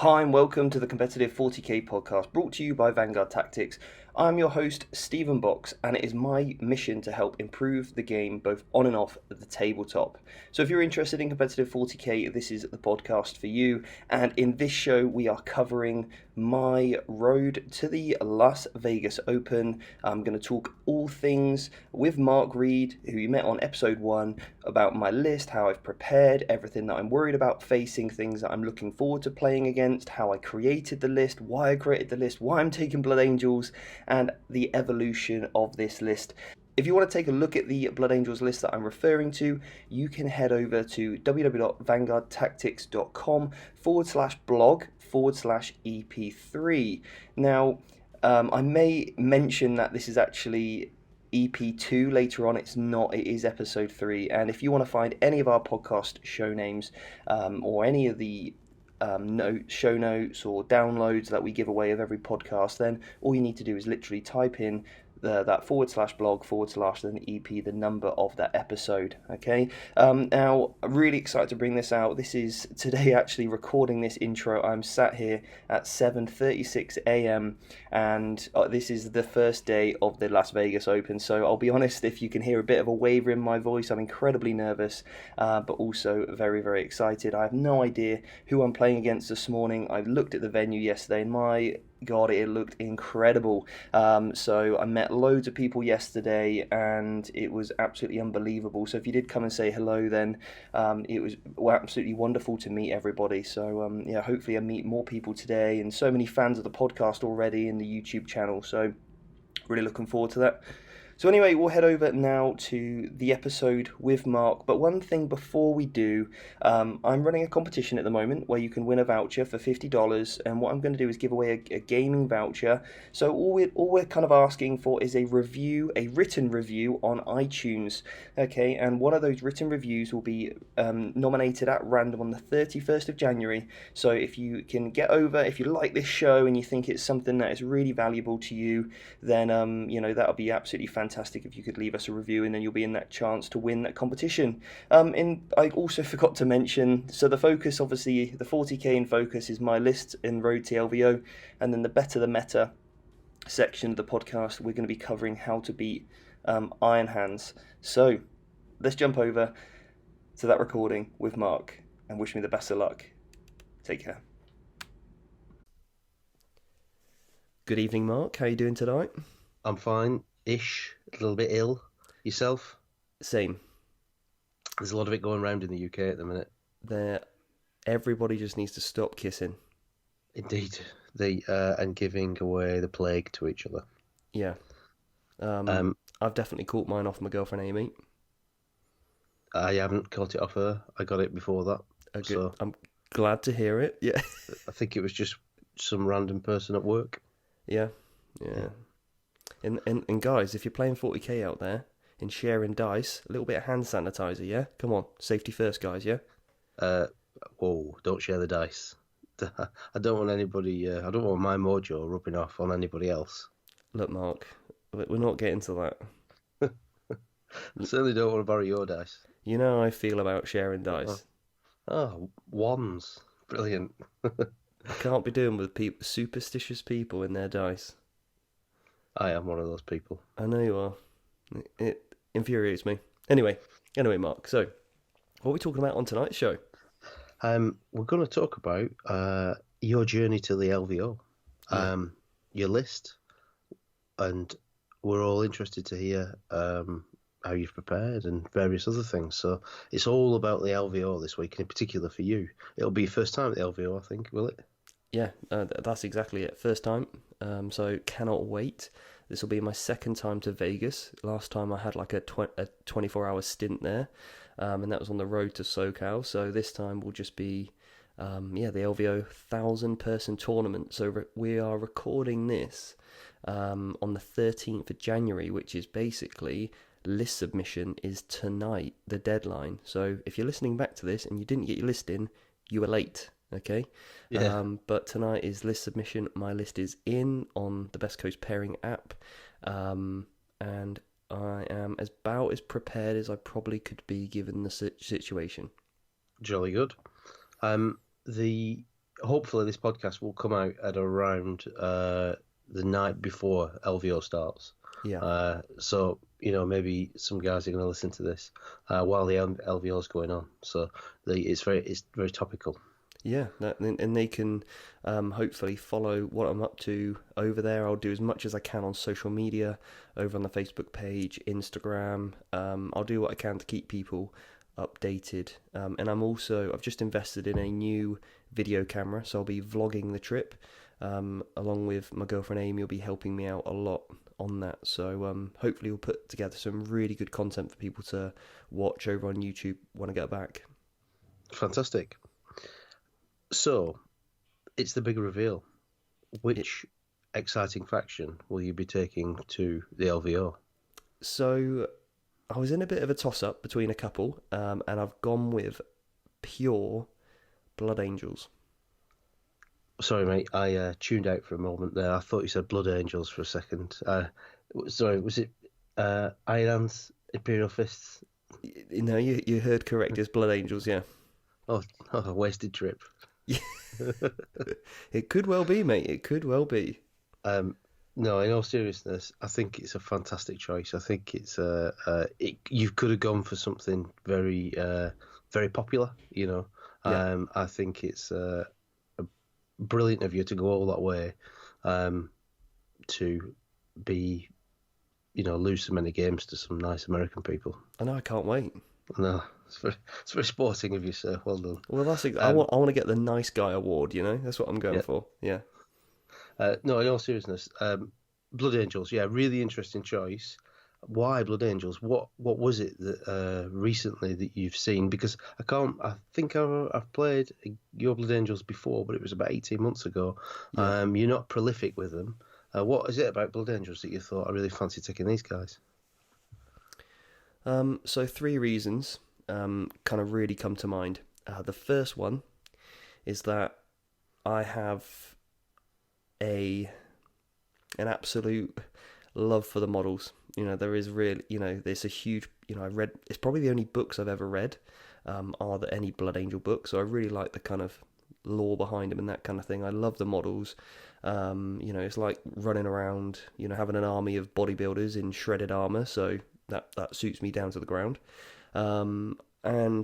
Hi and welcome to the Competitive 40k podcast brought to you by Vanguard Tactics. I'm your host, Stephen Box, and it is my mission to help improve the game both on and off the tabletop. So if you're interested in Competitive 40k, this is the podcast for you. And in this show, we are covering my road to the Las Vegas Open. I'm going to talk all things with Mark Reed, who you met on episode 1, about my list, how I've prepared, everything that I'm worried about facing, things that I'm looking forward to playing against, how I created the list, why I created the list, why I'm taking Blood Angels, and the evolution of this list. If you want to take a look at the Blood Angels list that I'm referring to, you can head over to www.vanguardtactics.com/blog/EP3. Now, I may mention that this is actually EP2 later on. It's not, it is episode 3. And if you want to find any of our podcast show names or any of the show notes or downloads that we give away of every podcast, then all you need to do is literally type in that /blog/ then EP, the number of that episode. Okay. Now, I'm really excited to bring this out. This is today actually recording this intro. I'm sat here at 7:36 a.m. and this is the first day of the Las Vegas Open. So I'll be honest, if you can hear a bit of a waver in my voice, I'm incredibly nervous, but also very, very excited. I have no idea who I'm playing against this morning. I looked at the venue yesterday and my God, it looked incredible. So I met loads of people yesterday and it was absolutely unbelievable. So if you did come and say hello, then it was absolutely wonderful to meet everybody. So yeah, hopefully I meet more people today, and so many fans of the podcast already in the YouTube channel. So really looking forward to that. So anyway, we'll head over now to the episode with Mark. But one thing before we do, I'm running a competition at the moment where you can win a voucher for $50. And what I'm going to do is give away a gaming voucher. So all we're kind of asking for is a review, a written review on iTunes. Okay, and one of those written reviews will be nominated at random on the 31st of January. So if you can get over, if you like this show and you think it's something that is really valuable to you, then that'll be absolutely fantastic if you could leave us a review, and then you'll be in that chance to win that competition. And I also forgot to mention, so the focus, obviously, the 40k in focus is my list in Road to LVO, and then the Better the Meta section of the podcast, we're going to be covering how to beat Iron Hands. So let's jump over to that recording with Mark, and wish me the best of luck. Take care. Good evening, Mark. How are you doing tonight? I'm fine-ish, a little bit ill. Yourself? Same. There's a lot of it going around in the UK at the minute. Everybody just needs to stop kissing. Indeed. And giving away the plague to each other. Yeah. I've definitely caught mine off my girlfriend Amy. I haven't caught it off her. I got it before that. So I'm glad to hear it. Yeah. I think it was just some random person at work. Yeah. And guys, if you're playing 40k out there and sharing dice, a little bit of hand sanitizer, yeah? Come on, safety first, guys, yeah? Whoa, don't share the dice. I don't want anybody, I don't want my mojo rubbing off on anybody else. Look, Mark, we're not getting to that. I certainly don't want to borrow your dice. You know how I feel about sharing dice. Oh, wands. Brilliant. I can't be doing with superstitious people in their dice. I am one of those people. I know you are. It infuriates me. Anyway, Mark. So, what are we talking about on tonight's show? We're going to talk about your journey to the LVO, your list, and we're all interested to hear how you've prepared and various other things. So it's all about the LVO this week, and in particular for you. It'll be your first time at the LVO, I think, will it? Yeah, that's exactly it. First time, so cannot wait. This will be my second time to Vegas. Last time I had like a 24-hour stint there, and that was on the road to SoCal. So this time will just be, the LVO 1,000-person tournament. So we are recording this on the 13th of January, which is basically list submission is tonight, the deadline. So if you're listening back to this and you didn't get your list in, you were late. Okay, yeah. But tonight is list submission. My list is in on the Best Coast Pairing app, and I am about as prepared as I probably could be given the situation. Jolly good. hopefully this podcast will come out at around the night before LVO starts. Yeah. So maybe some guys are going to listen to this while the LVO is going on. So it's very topical. Yeah, and they can hopefully follow what I'm up to over there. I'll do as much as I can on social media, over on the Facebook page, Instagram. I'll do what I can to keep people updated. And I've just invested in a new video camera, so I'll be vlogging the trip. Along with my girlfriend Amy will be helping me out a lot on that. So hopefully we'll put together some really good content for people to watch over on YouTube when I get back. Fantastic. So, it's the big reveal. Which exciting faction will you be taking to the LVO? So, I was in a bit of a toss-up between a couple, and I've gone with pure Blood Angels. Sorry, mate, I tuned out for a moment there. I thought you said Blood Angels for a second. Sorry, was it Iron Hands, Imperial Fists? No, you heard correct. It's Blood Angels, yeah. Oh, a wasted trip. It could well be, mate. It could well be. No, in all seriousness, I think it's a fantastic choice. I think it's you could have gone for something very very popular. Yeah. I think it's brilliant of you to go all that way to be lose so many games to some nice American people. I know. I can't wait. No, it's very sporting of you, sir. Well done. Well, I want to get the nice guy award. That's what I'm going for. Yeah. No, in all seriousness, Blood Angels, yeah, really interesting choice. Why Blood Angels? What was it that recently that you've seen? Because I think I've played your Blood Angels before, but it was about 18 months ago. Yeah. You're not prolific with them. What is it about Blood Angels that you thought I really fancy taking these guys? So 3 reasons kind of really come to mind. The first one is that I have an absolute love for the models. There is really, there's a huge, I read, it's probably the only books I've ever read are there any Blood Angel books. So I really like the kind of lore behind them and that kind of thing. I love the models. It's like running around, having an army of bodybuilders in shredded armor. So that suits me down to the ground. And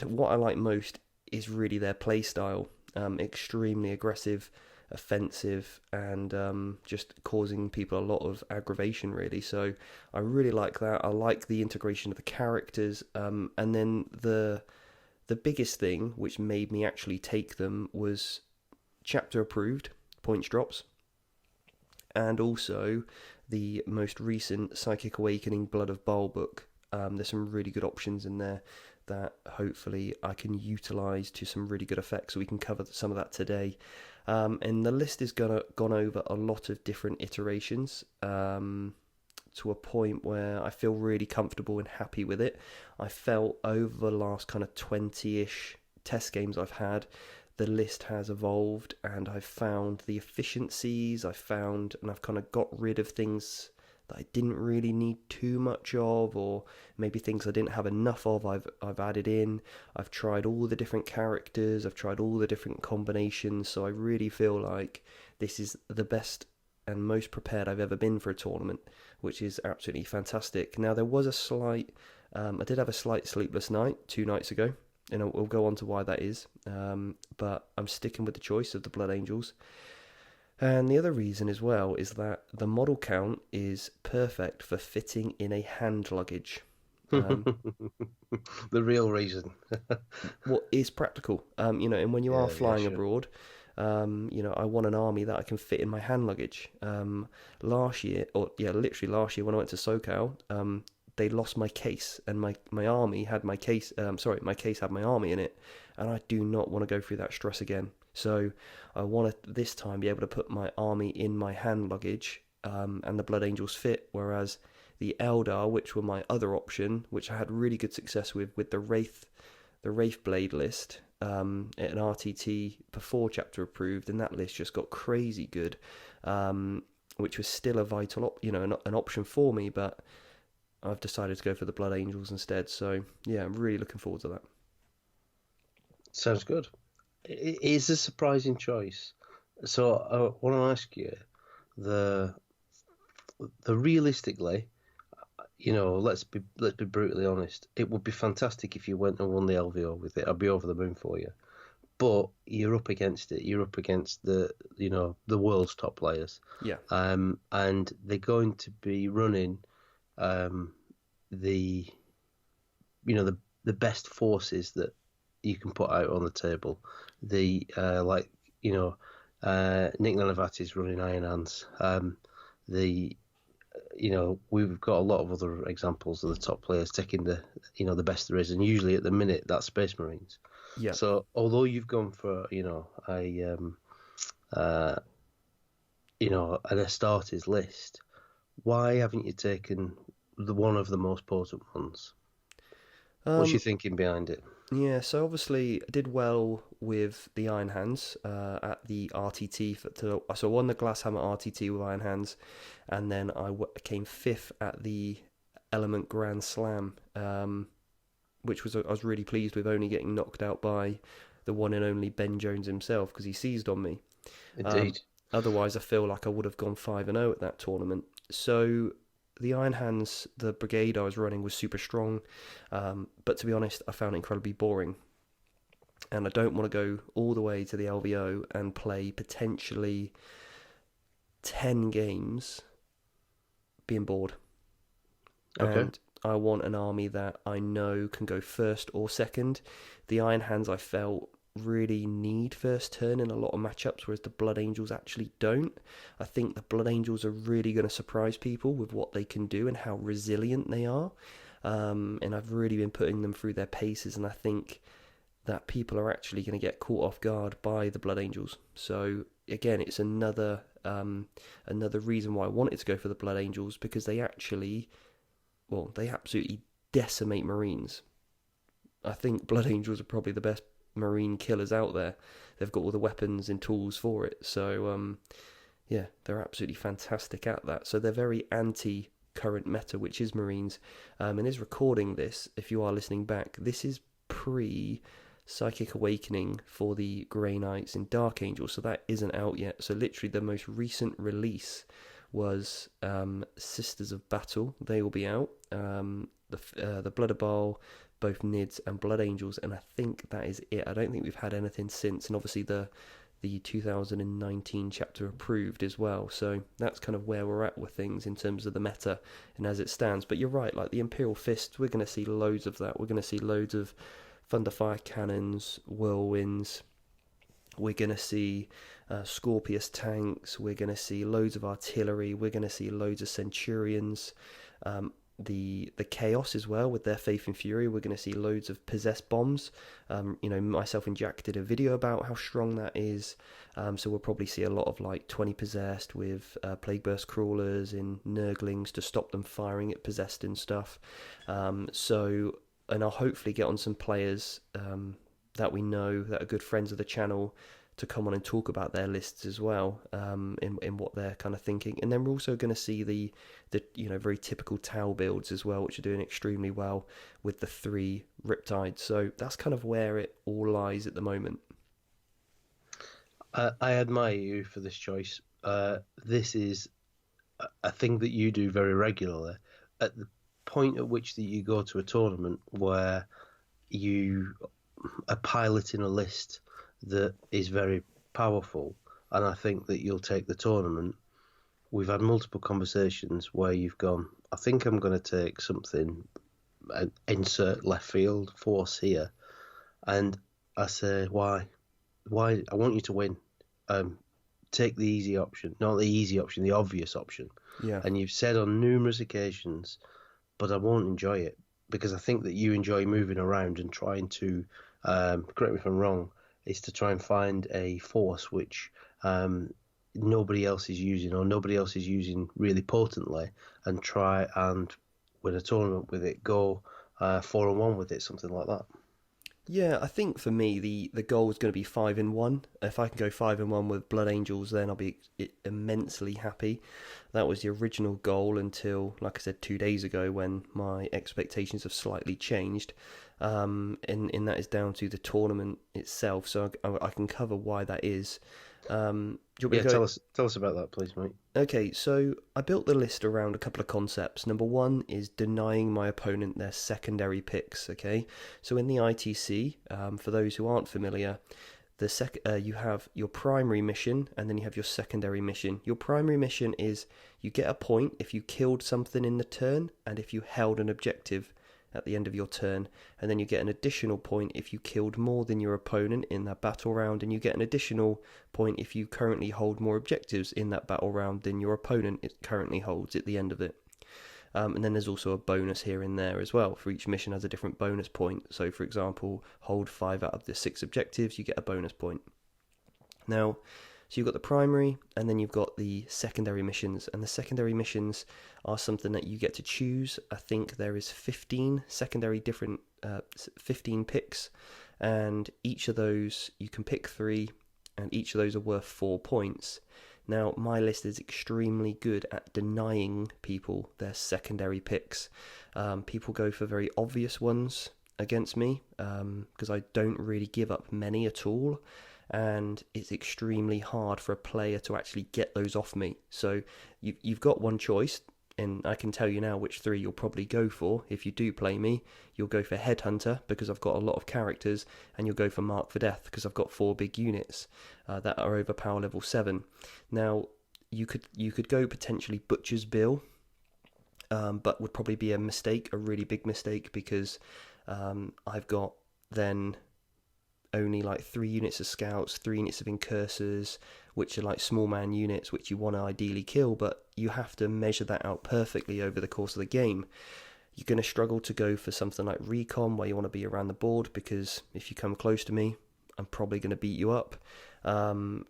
what I like most is really their play style. Extremely aggressive, offensive, and just causing people a lot of aggravation, really. So I really like that. I like the integration of the characters. And then the biggest thing which made me actually take them was chapter approved points drops, and also the most recent Psychic Awakening Blood of Baal book. There's some really good options in there that hopefully I can utilise to some really good effect, so we can cover some of that today. And the list has gone over a lot of different iterations to a point where I feel really comfortable and happy with it. I felt over the last kind of 20-ish test games I've had, the list has evolved, and I've found the efficiencies, and I've kind of got rid of things that I didn't really need too much of, or maybe things I didn't have enough of, I've added in. I've tried all the different characters, I've tried all the different combinations, so I really feel like this is the best and most prepared I've ever been for a tournament, which is absolutely fantastic. Now, there was I did have a slight sleepless night 2 nights ago, and we'll go on to why that is, but I'm sticking with the choice of the Blood Angels. And the other reason as well is that the model count is perfect for fitting in a hand luggage. The real reason. What is practical, and when you are flying abroad, I want an army that I can fit in my hand luggage. Literally last year when I went to SoCal, they lost my case, and my army had my case. My case had my army in it, and I do not want to go through that stress again. So I want to this time be able to put my army in my hand luggage, and the Blood Angels fit. Whereas the Eldar, which were my other option, which I had really good success with the Wraith Blade list, at an RTT before chapter approved, and that list just got crazy good, which was still a vital an option for me, but I've decided to go for the Blood Angels instead. So yeah, I'm really looking forward to that. Sounds good. it is a surprising choice. So I want to ask you the realistically, let's be brutally honest. It would be fantastic if you went and won the LVO with it. I'd be over the moon for you. But you're up against it. You're up against the world's top players. Yeah. And they're going to be running the the best forces that you can put out on the table. The Nick Nanavati's running Iron Hands. The we've got a lot of other examples of the top players taking the best there is, and usually at the minute that's Space Marines. Yeah. So although you've gone for an Astartes list, why haven't you taken one of the most potent ones? What's your thinking behind it? Yeah, so obviously I did well with the Iron Hands at the RTT. So I won the Glasshammer RTT with Iron Hands, and then came fifth at the Element Grand Slam, which I was really pleased with, only getting knocked out by the one and only Ben Jones himself because he seized on me. Indeed. Otherwise, I feel like I would have gone 5-0 at that tournament. So the Iron Hands, the brigade I was running was super strong, but to be honest, I found it incredibly boring. And I don't want to go all the way to the LVO and play potentially 10 games being bored. Okay. And I want an army that I know can go first or second. The Iron Hands, I felt, really need first turn in a lot of matchups, whereas the Blood Angels actually don't. I think the Blood Angels are really going to surprise people with what they can do and how resilient they are. And I've really been putting them through their paces, and I think that people are actually going to get caught off guard by the Blood Angels. So again, it's another reason why I wanted to go for the Blood Angels, because they absolutely decimate Marines. I think Blood Angels are probably the best Marine killers out there. They've got all the weapons and tools for it. So, they're absolutely fantastic at that. So they're very anti-current meta, which is Marines. And is recording this, if you are listening back, this is pre-Psychic Awakening for the Grey Knights and Dark Angels. So that isn't out yet. So literally the most recent release was Sisters of Battle. They will be out. The Blood Bowl, both Nids and Blood Angels, and I think that is it. I don't think we've had anything since, and obviously the 2019 chapter approved as well. So that's kind of where we're at with things in terms of the meta and as it stands. But you're right, like the Imperial Fist, we're going to see loads of that. We're going to see loads of Thunderfire cannons, whirlwinds. We're going to see Scorpius tanks. We're going to see loads of artillery. We're going to see loads of Centurions. The Chaos as well with their Faith and Fury. We're going to see loads of possessed bombs. Myself and Jack did a video about how strong that is. So we'll probably see a lot of like 20 possessed with Plague Burst crawlers and Nurglings to stop them firing at possessed and stuff. And I'll hopefully get on some players that we know that are good friends of the channel to come on and talk about their lists as well, in what they're kind of thinking. And then we're also going to see the very typical Tau builds as well, which are doing extremely well with the 3 Riptides. So that's kind of where it all lies at the moment. I admire you for this choice. This is a thing that you do very regularly. At the point at which that you go to a tournament where you are piloting a list that is very powerful, and I think that you'll take the tournament. We've had multiple conversations where you've gone, I think I'm going to take something, insert left field force here, and I say, why? I want you to win. Take the easy option, not the easy option, the obvious option. Yeah. And you've said on numerous occasions, but I won't enjoy it, because I think that you enjoy moving around and trying to, correct me if I'm wrong, is to try and find a force which nobody else is using, or nobody else is using really potently, and try and win a tournament with it, go 4-1 with it, something like that. Yeah, I think for me the goal is going to be 5-1. If I can go 5-1 with Blood Angels, then I'll be immensely happy. That was the original goal until, like I said, 2 days ago, when my expectations have slightly changed. and that is down to the tournament itself. So I can cover why that is. Do you want me Yeah, to go? tell us about that, please, mate. Okay, so I built the list around a couple of concepts. Number one is denying my opponent their secondary picks. Okay, so in the ITC, for those who aren't familiar, you have your primary mission and then you have your secondary mission. Your primary mission is you get a point if you killed something in the turn and if you held an objective at the end of your turn, and then you get an additional point if you killed more than your opponent in that battle round, and you get an additional point if you currently hold more objectives in that battle round than your opponent currently holds at the end of it. And then there's also a bonus here and there as well. For each mission has a different bonus point. So for example, hold 5 out of the 6 objectives, you get a bonus point. Now, so you've got the primary and then you've got the secondary missions. And the secondary missions are something that you get to choose. I think there is 15 secondary 15 picks. And each of those, you can pick 3 and each of those are worth 4 points. Now, my list is extremely good at denying people their secondary picks. People go for very obvious ones against me because I don't really give up many at all. And it's extremely hard for a player to actually get those off me. So you've got one choice, and I can tell you now which 3 you'll probably go for. If you do play me, you'll go for Headhunter because I've got a lot of characters, and you'll go for Mark for Death because I've got 4 big units that are over power level 7. Now, you could go potentially Butcher's Bill, but would probably be a mistake, a really big mistake, because I've got then only like 3 units of scouts, 3 units of incursors, which are like small man units which you want to ideally kill, but you have to measure that out perfectly over the course of the game. You're going to struggle to go for something like recon where you want to be around the board, because if you come close to me, I'm probably going to beat you up. And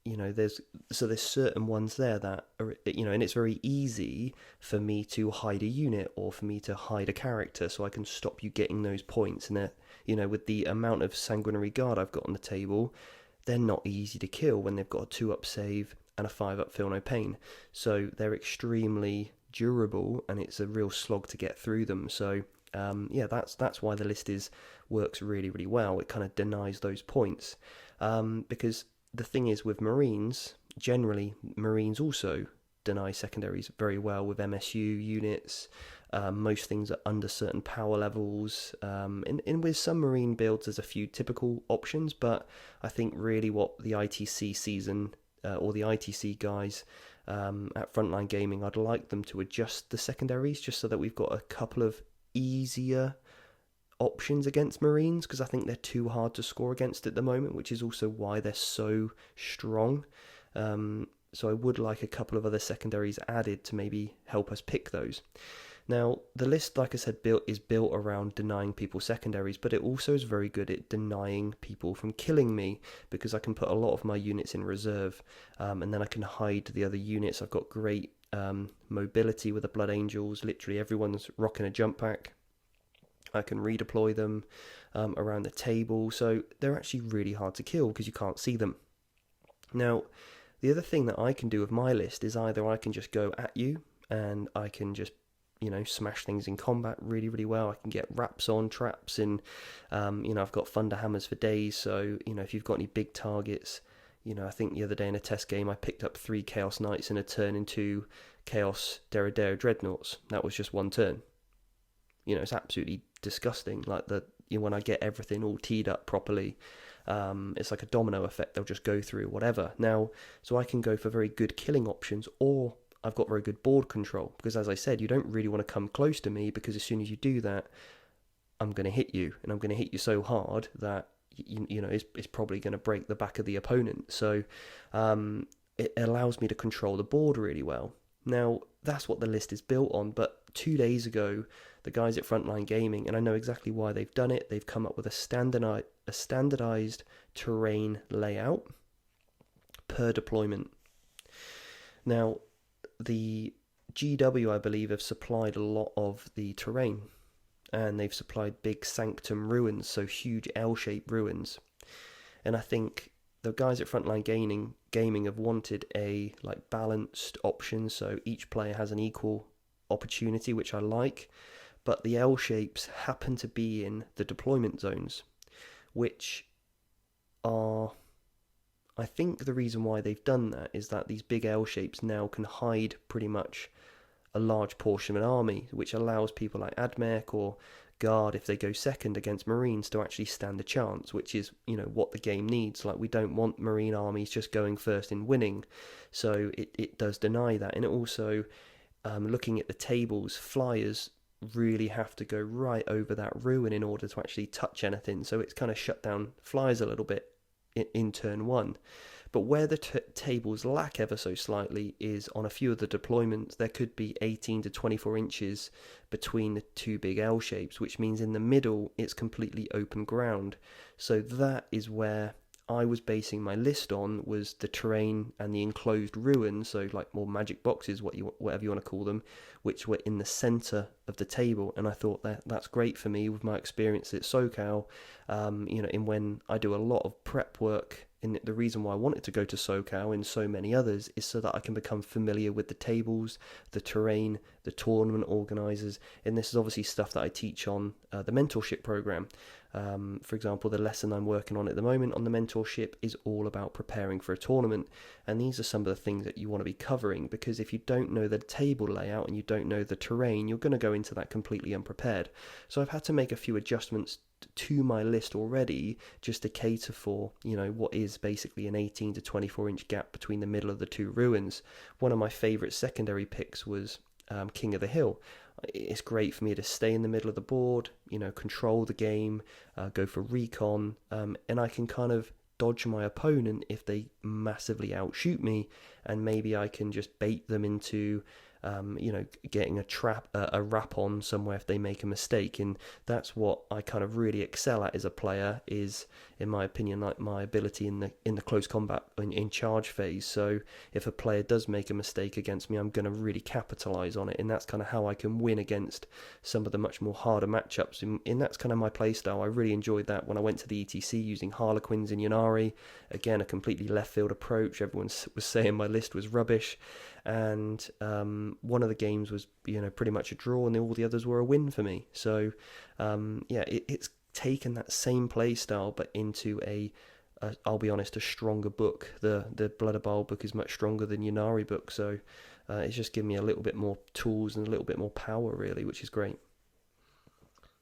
there's certain ones there that are, and it's very easy for me to hide a unit or for me to hide a character, so I can stop you getting those points. And with the amount of sanguinary guard I've got on the table, they're not easy to kill when they've got a 2-up save and a 5-up feel no pain. So they're extremely durable, and it's a real slog to get through them. So that's why the list works really, really well. It kind of denies those points, because the thing is with Marines, generally Marines also deny secondaries very well with MSU units. Most things are under certain power levels. And with some Marine builds, there's a few typical options, but I think really what the ITC season or the ITC guys at Frontline Gaming, I'd like them to adjust the secondaries just so that we've got a couple of easier options against Marines, because I think they're too hard to score against at the moment, which is also why they're so strong. So I would like a couple of other secondaries added to maybe help us pick those. Now, the list, like I said, is built around denying people secondaries, but it also is very good at denying people from killing me, because I can put a lot of my units in reserve, and then I can hide the other units. I've got great mobility with the Blood Angels. Literally everyone's rocking a jump pack. I can redeploy them around the table, so they're actually really hard to kill because you can't see them. Now, the other thing that I can do with my list is either I can just go at you and I can just smash things in combat really, really well. I can get wraps on traps, and I've got thunder hammers for days. So if you've got any big targets, I think the other day in a test game I picked up 3 Chaos Knights in a turn into Chaos Derridero Dreadnoughts. That was just one turn. It's absolutely disgusting. Like when I get everything all teed up properly, it's like a domino effect. They'll just go through whatever. Now, so I can go for very good killing options, or I've got very good board control, because as I said, you don't really want to come close to me, because as soon as you do that, I'm going to hit you, and I'm going to hit you so hard that it's probably going to break the back of the opponent. So it allows me to control the board really well. Now, that's what the list is built on, but 2 days ago, the guys at Frontline Gaming, and I know exactly why they've done it, they've come up with a standardized terrain layout per deployment. Now, the GW, I believe, have supplied a lot of the terrain, and they've supplied big sanctum ruins, so huge L-shaped ruins. And I think the guys at Frontline Gaming have wanted a balanced option, so each player has an equal opportunity, which I like. but the L shapes happen to be in the deployment zones, which are, I think the reason why they've done that is that these big L shapes now can hide pretty much a large portion of an army, which allows people like Admech or Guard, if they go second against Marines, to actually stand a chance, which is, what the game needs. Like, we don't want Marine armies just going first in winning, so it does deny that. And it also, looking at the tables, flyers really have to go right over that ruin in order to actually touch anything, so it's kind of shut down flyers a little bit in turn one. But where the tables lack ever so slightly is on a few of the deployments. There could be 18 to 24 inches between the two big L shapes, which means in the middle it's completely open ground. So that is where I was basing my list on, was the terrain and the enclosed ruins, so like more magic boxes, whatever you want to call them, which were in the centre of the table. And I thought that's great for me with my experience at SoCal, in when I do a lot of prep work. And the reason why I wanted to go to SoCal and so many others is so that I can become familiar with the tables, the terrain, the tournament organisers. And this is obviously stuff that I teach on the mentorship program. For example, the lesson I'm working on at the moment on the mentorship is all about preparing for a tournament. And these are some of the things that you want to be covering, because if you don't know the table layout and you don't know the terrain, you're going to go into that completely unprepared. So I've had to make a few adjustments to my list already, just to cater for, what is basically an 18 to 24 inch gap between the middle of the two ruins. One of my favourite secondary picks was King of the Hill. It's great for me to stay in the middle of the board, control the game, go for recon, and I can kind of dodge my opponent if they massively outshoot me, and maybe I can just bait them into getting a wrap on somewhere if they make a mistake. And that's what I kind of really excel at as a player, is, in my opinion, like my ability in the close combat in charge phase. So if a player does make a mistake against me, I'm going to really capitalize on it, and that's kind of how I can win against some of the much more harder matchups. And that's kind of my playstyle. I really enjoyed that when I went to the ETC using Harlequins and Ynnari. Again, a completely left field approach. Everyone was saying my list was rubbish, and one of the games was pretty much a draw, and all the others were a win for me. So it's taken that same play style but into I'll be honest, a stronger book. The Blood of Bile book is much stronger than Ynnari book, so it's just given me a little bit more tools and a little bit more power, really, which is great.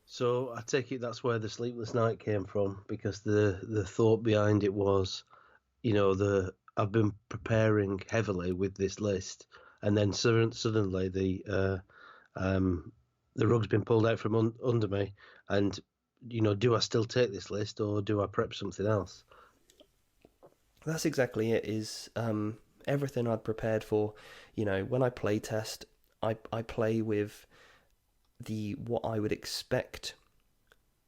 So I take it that's where the sleepless night came from, because the thought behind it was, I've been preparing heavily with this list, and then suddenly the rug's been pulled out from under me, and do I still take this list, or do I prep something else? That's exactly it. Is everything I'd prepared for. When I play test, I play with what I would expect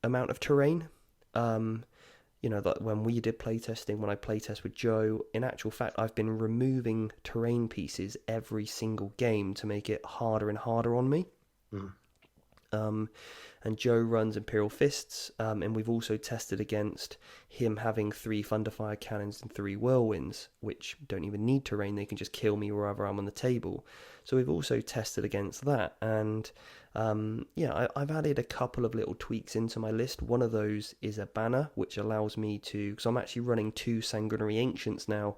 amount of terrain. That when we did playtesting, when I playtest with Joe, in actual fact, I've been removing terrain pieces every single game to make it harder and harder on me. And Joe runs Imperial Fists, and we've also tested against him having 3 Thunderfire Cannons and 3 Whirlwinds, which don't even need terrain. They can just kill me wherever I'm on the table. So we've also tested against that, and I've added a couple of little tweaks into my list. One of those is a banner, which allows me to, because I'm actually running 2 Sanguinary Ancients now,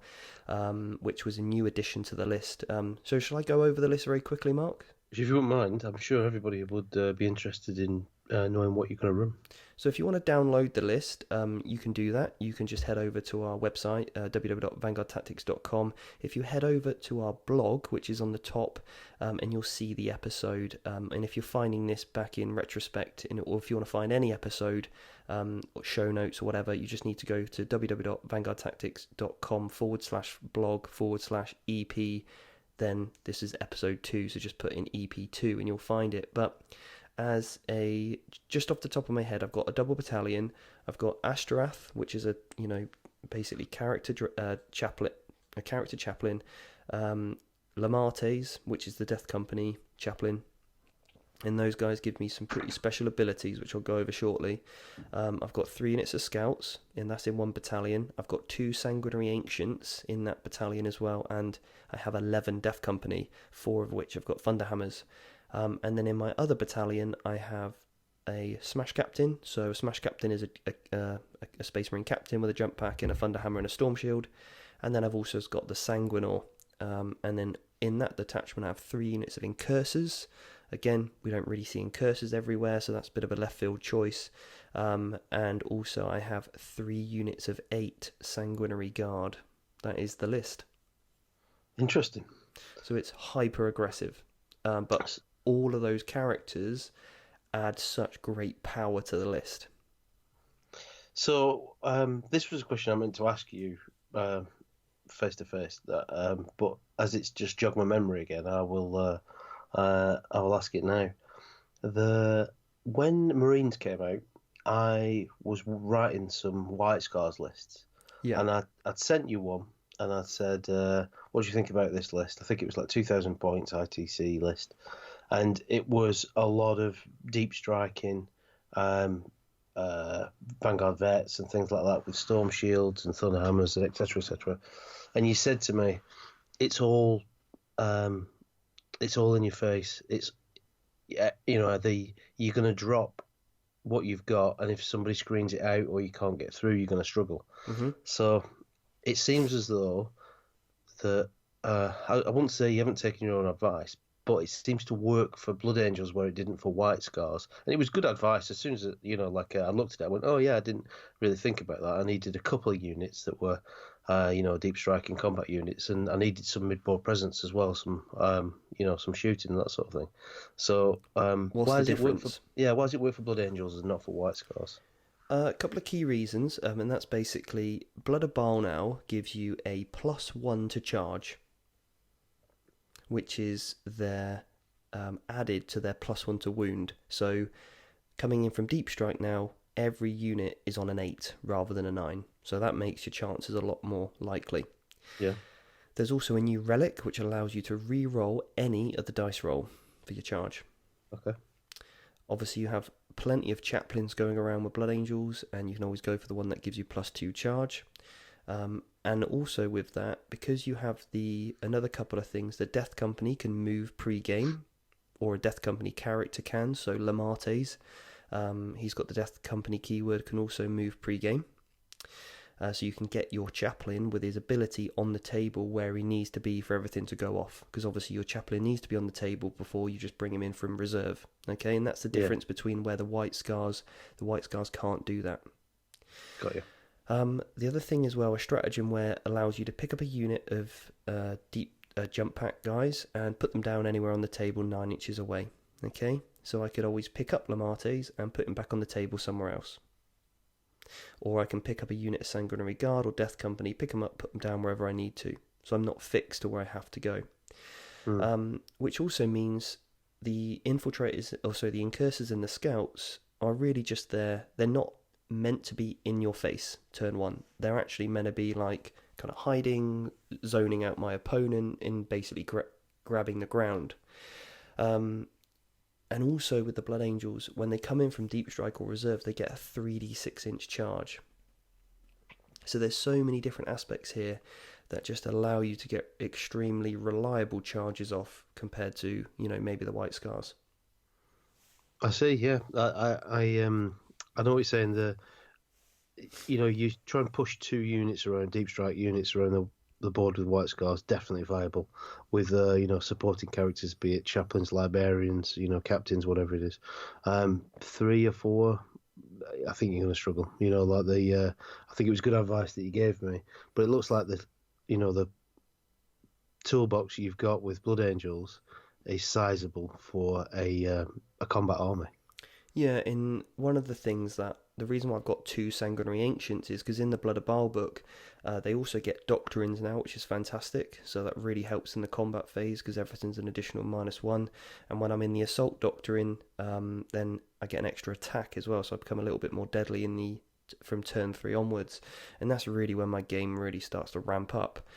which was a new addition to the list. So shall I go over the list very quickly, Mark? If you wouldn't mind, I'm sure everybody would be interested in knowing what you're going to run. So if you want to download the list, you can do that. You can just head over to our website, www.vanguardtactics.com. If you head over to our blog, which is on the top, and you'll see the episode. And if you're finding this back in retrospect, or if you want to find any episode, or show notes or whatever, you just need to go to www.vanguardtactics.com/blog/EP. Then this is episode 2, so just put in EP2 and you'll find it. But just off the top of my head, I've got a double battalion. I've got Ashtaroth, which is basically character chaplain. Lamartes, which is the Death Company chaplain. And those guys give me some pretty special abilities, which I'll go over shortly. I've got 3 units of scouts, and that's in one battalion. I've got 2 Sanguinary Ancients in that battalion as well, and I have 11 Death Company, 4 of which I've got Thunderhammers. And then in my other battalion, I have a Smash Captain. So a Smash Captain is a Space Marine Captain with a jump pack and a Thunderhammer and a Storm Shield. And then I've also got the Sanguinor. And then in that detachment, I have 3 units of Incursors. Again, we don't really see Incursors everywhere, so that's a bit of a left field choice. And also I have 3 units of 8 Sanguinary Guard. That is the list. Interesting. So it's hyper aggressive. But all of those characters add such great power to the list. So this was a question I meant to ask you face to face, but as it's just jogged my memory again, I will ask it now. When Marines came out, I was writing some White Scars lists, and I'd sent you one, and I said, "What do you think about this list?" I think it was like 2,000 points ITC list, and it was a lot of deep striking. Vanguard vets and things like that with storm shields and thunderhammers and etc. etc. And you said to me, it's all in your face. It's you're going to drop what you've got, and if somebody screens it out or you can't get through, you're going to struggle. Mm-hmm. So it seems as though that I wouldn't say you haven't taken your own advice, but it seems to work for Blood Angels where it didn't for White Scars. And it was good advice. As soon as, I looked at it, I went, oh, yeah, I didn't really think about that. I needed a couple of units that were, deep striking combat units, and I needed some mid-board presence as well, some shooting and that sort of thing. So why does it work for Blood Angels and not for White Scars? A couple of key reasons, and that's basically Blood of Baal now gives you a +1 to charge, which is their added to their +1 to wound. So coming in from Deep Strike now, every unit is on an 8 rather than a 9. So that makes your chances a lot more likely. Yeah. There's also a new relic which allows you to re-roll any of the dice roll for your charge. Okay. Obviously you have plenty of chaplains going around with Blood Angels, and you can always go for the one that gives you +2 charge. And also with that, because you have another couple of things, the Death Company can move pre-game, or a Death Company character can, so Lamartes, he's got the Death Company keyword, can also move pre-game. So you can get your chaplain with his ability on the table where he needs to be for everything to go off, because obviously your chaplain needs to be on the table before you just bring him in from reserve. Okay, and that's the difference between where the White Scars can't do that. Got you. The other thing as well, a stratagem where allows you to pick up a unit of deep jump pack guys and put them down anywhere on the table 9 inches away. Okay, so I could always pick up Lamartes and put him back on the table somewhere else. Or I can pick up a unit of Sanguinary Guard or Death Company, pick them up, put them down wherever I need to. So I'm not fixed to where I have to go. Which also means the infiltrators, also the incursors and the scouts, are really just there. They're not meant to be in your face turn 1. They're actually meant to be like kind of hiding, zoning out my opponent, and basically grabbing the ground. And also with the Blood Angels, when they come in from Deep Strike or Reserve, they get a 3d 6-inch charge. So there's so many different aspects here that just allow you to get extremely reliable charges off compared to, maybe the White Scars. I see, yeah. I know what you're saying. You try and push 2 units around, Deep Strike units around the board with White Scars, definitely viable. With supporting characters, be it chaplains, librarians, captains, whatever it is. 3 or 4, I think you're going to struggle. I think it was good advice that you gave me, but it looks like the toolbox you've got with Blood Angels is sizable for a combat army. Yeah, in one of the things the reason why I've got 2 Sanguinary Ancients is because in the Blood of Baal book, they also get Doctrines now, which is fantastic. So that really helps in the combat phase because everything's an additional -1. And when I'm in the Assault Doctrine, then I get an extra attack as well. So I become a little bit more deadly from turn 3 onwards. And that's really when my game really starts to ramp up.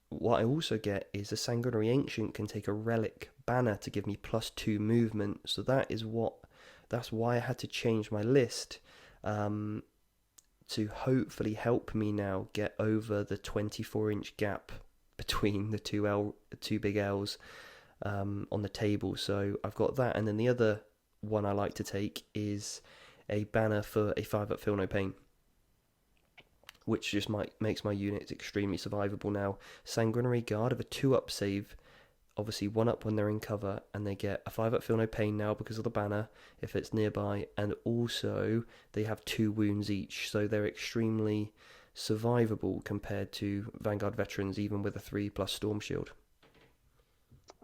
What I also get is a Sanguinary Ancient can take a Relic banner to give me +2 movement. So that's why I had to change my list to hopefully help me now get over the 24-inch gap between the two big L's on the table. So I've got that, and then the other one I like to take is a banner for a 5-up Feel No Pain, which just makes my units extremely survivable now. Sanguinary Guard have a 2-up save, obviously 1-up when they're in cover, and they get a 5-up Feel No Pain now because of the banner if it's nearby, and also they have 2 wounds each, so they're extremely survivable compared to Vanguard veterans, even with a 3+ Storm Shield.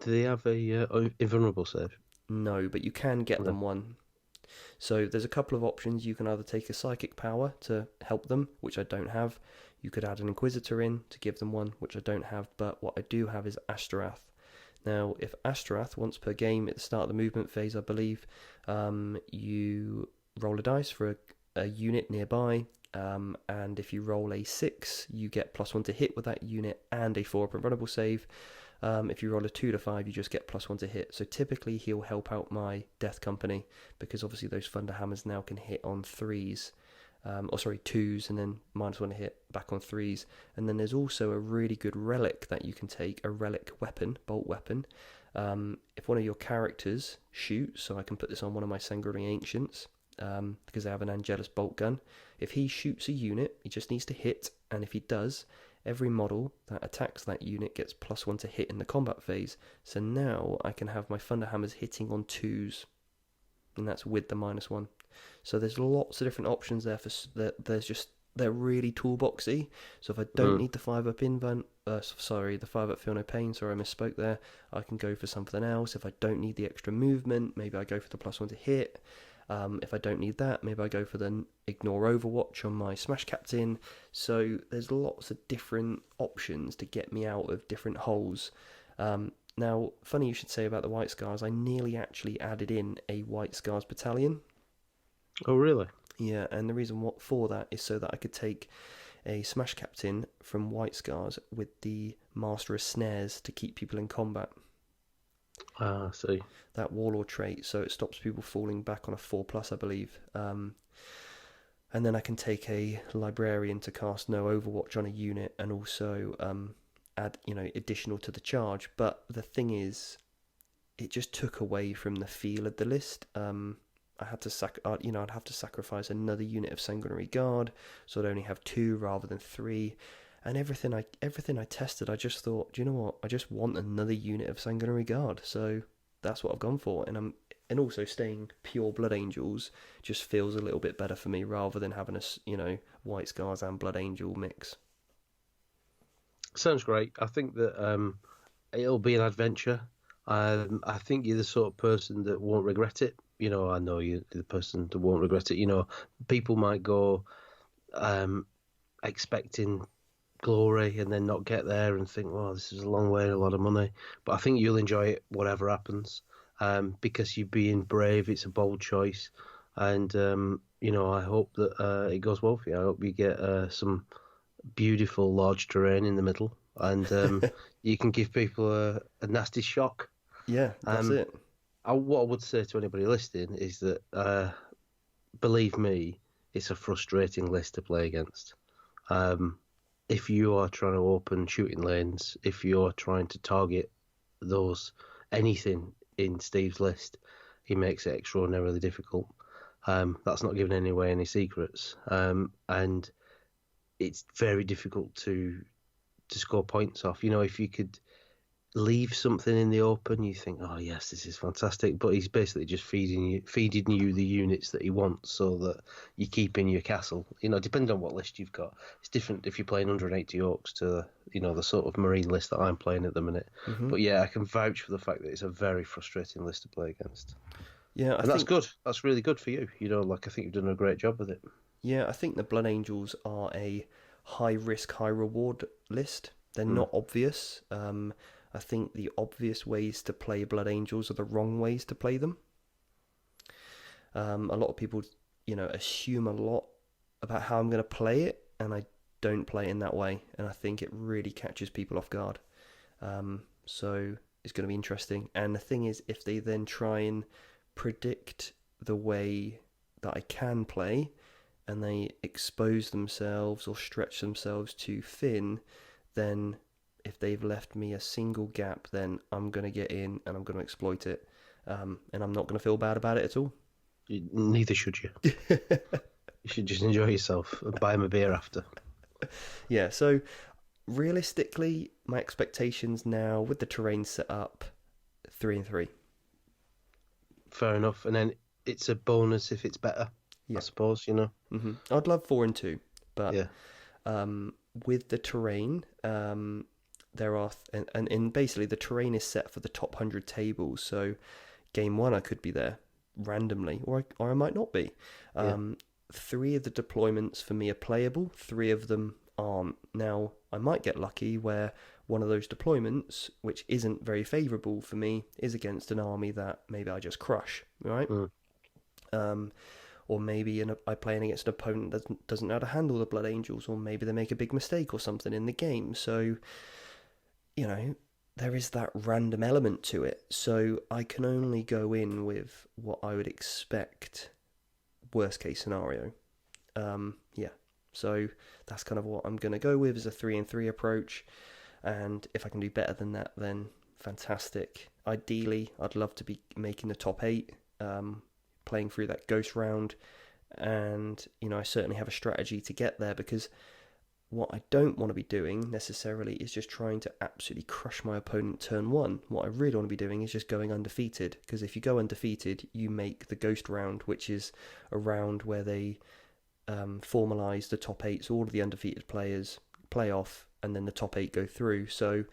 Do they have a invulnerable save? No, but you can get them one. So there's a couple of options. You can either take a Psychic Power to help them, which I don't have. You could add an Inquisitor in to give them one, which I don't have. But what I do have is Ashtaroth. Now, if Ashtaroth, once per game at the start of the movement phase, I believe, you roll a dice for a unit nearby. And if you roll a 6, you get +1 to hit with that unit and a 4-up invulnerable save. If you roll a 2 to 5, you just get +1 to hit. So typically he'll help out my Death Company, because obviously those Thunderhammers now can hit on 3s, 2s, and then -1 to hit back on 3s. And then there's also a really good relic that you can take, a relic weapon, bolt weapon. If one of your characters shoots, so I can put this on one of my Sanguinary Ancients, because they have an Angelus bolt gun. If he shoots a unit, he just needs to hit, and if he does, every model that attacks that unit gets +1 to hit in the combat phase. So now I can have my Thunderhammers hitting on 2s, and that's with the -1. So there's lots of different options there. They're really toolboxy. So if I don't need the 5-up the 5-up Feel No Pain. Sorry, I misspoke there. I can go for something else. If I don't need the extra movement, maybe I go for the +1 to hit. If I don't need that, maybe I go for the Ignore Overwatch on my Smash Captain. So there's lots of different options to get me out of different holes. Now, funny you should say about the White Scars. I nearly actually added in a White Scars Battalion. Oh, really? Yeah, and the reason for that is so that I could take a Smash Captain from White Scars with the Master of Snares to keep people in combat. Ah, I see. That Warlord trait, so it stops people falling back on a 4+, I believe. And then I can take a Librarian to cast no Overwatch on a unit, and also add, additional to the charge. But the thing is, it just took away from the feel of the list. I had to I'd have to sacrifice another unit of Sanguinary Guard, so I'd only have 2 rather than 3. And everything I tested, I just thought, do you know what? I just want another unit of Sanguinary Guard, so that's what I've gone for. And also staying pure Blood Angels just feels a little bit better for me, rather than having a White Scars and Blood Angel mix. Sounds great. I think that it'll be an adventure. I think you're the sort of person that won't regret it. I know you're the person that won't regret it. People might go expecting glory and then not get there and think, well, this is a long way and a lot of money. But I think you'll enjoy it whatever happens, because you're being brave. It's a bold choice, and I hope that it goes well for you. I hope you get some beautiful large terrain in the middle, and you can give people a nasty shock. Yeah, that's it. What I would say to anybody listening is that believe me, it's a frustrating list to play against. If you are trying to open shooting lanes, if you're trying to target anything in Steve's list, he makes it extraordinarily difficult. That's not giving away any secrets, and it's very difficult to score points off. If you could leave something in the open, you think, oh yes, this is fantastic, but he's basically just feeding you the units that he wants, so that you keep in your castle. Depending on what list you've got, it's different if you're playing 180 orcs to the sort of marine list that I'm playing at the minute. Mm-hmm. But yeah, I can vouch for the fact that it's a very frustrating list to play against. Yeah, that's good. That's really good for you. I think you've done a great job with it. Yeah, I think the Blood Angels are a high risk, high reward list. They're not obvious. I think the obvious ways to play Blood Angels are the wrong ways to play them. A lot of people, assume a lot about how I'm going to play it, and I don't play it in that way, and I think it really catches people off guard. So it's going to be interesting. And the thing is, if they then try and predict the way that I can play, and they expose themselves or stretch themselves too thin, then if they've left me a single gap, then I'm going to get in and I'm going to exploit it. And I'm not going to feel bad about it at all. Neither should you. You should just enjoy yourself and buy him a beer after. Yeah, so realistically, my expectations now with the terrain set up, 3 and 3. Fair enough. And then it's a bonus if it's better, I suppose, you know. I'd love 4 and 2, but Yeah. with the terrain, there are and basically the terrain is set for the top 100 tables. So game 1 I could be there randomly, or I might not be. 3 of the deployments for me are playable, 3 of them aren't. Now I might get lucky where one of those deployments, which isn't very favourable for me, is against an army that maybe I just crush, right? Or maybe I play against an opponent that doesn't know how to handle the Blood Angels, or maybe they make a big mistake or something in the game. So, you know, there is that random element to it. So I can only go in with what I would expect, worst case scenario. So that's kind of what I'm going to go with, is a 3 and 3 approach. And if I can do better than that, then fantastic. Ideally, I'd love to be making the top 8, playing through that ghost round. And, you know, I certainly have a strategy to get there, because what I don't want to be doing necessarily is just trying to absolutely crush my opponent turn 1. What I really want to be doing is just going undefeated, because if you go undefeated, you make the ghost round, which is a round where they formalise the top 8, so all of the undefeated players play off, and then the top 8 go through. So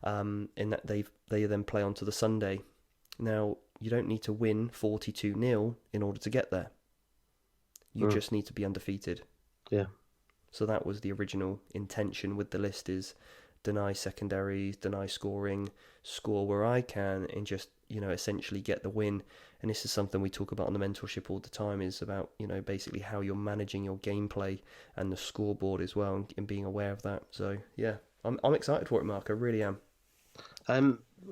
in that they then play on to the Sunday. Now, you don't need to win 42-0 in order to get there. You just need to be undefeated. Yeah. So that was the original intention with the list, is deny secondaries, deny scoring, score where I can, and just, you know, essentially get the win. And this is something we talk about on the mentorship all the time, is about, you know, basically how you're managing your gameplay and the scoreboard as well, and being aware of that. So yeah, I'm excited for it, Mark. I really am.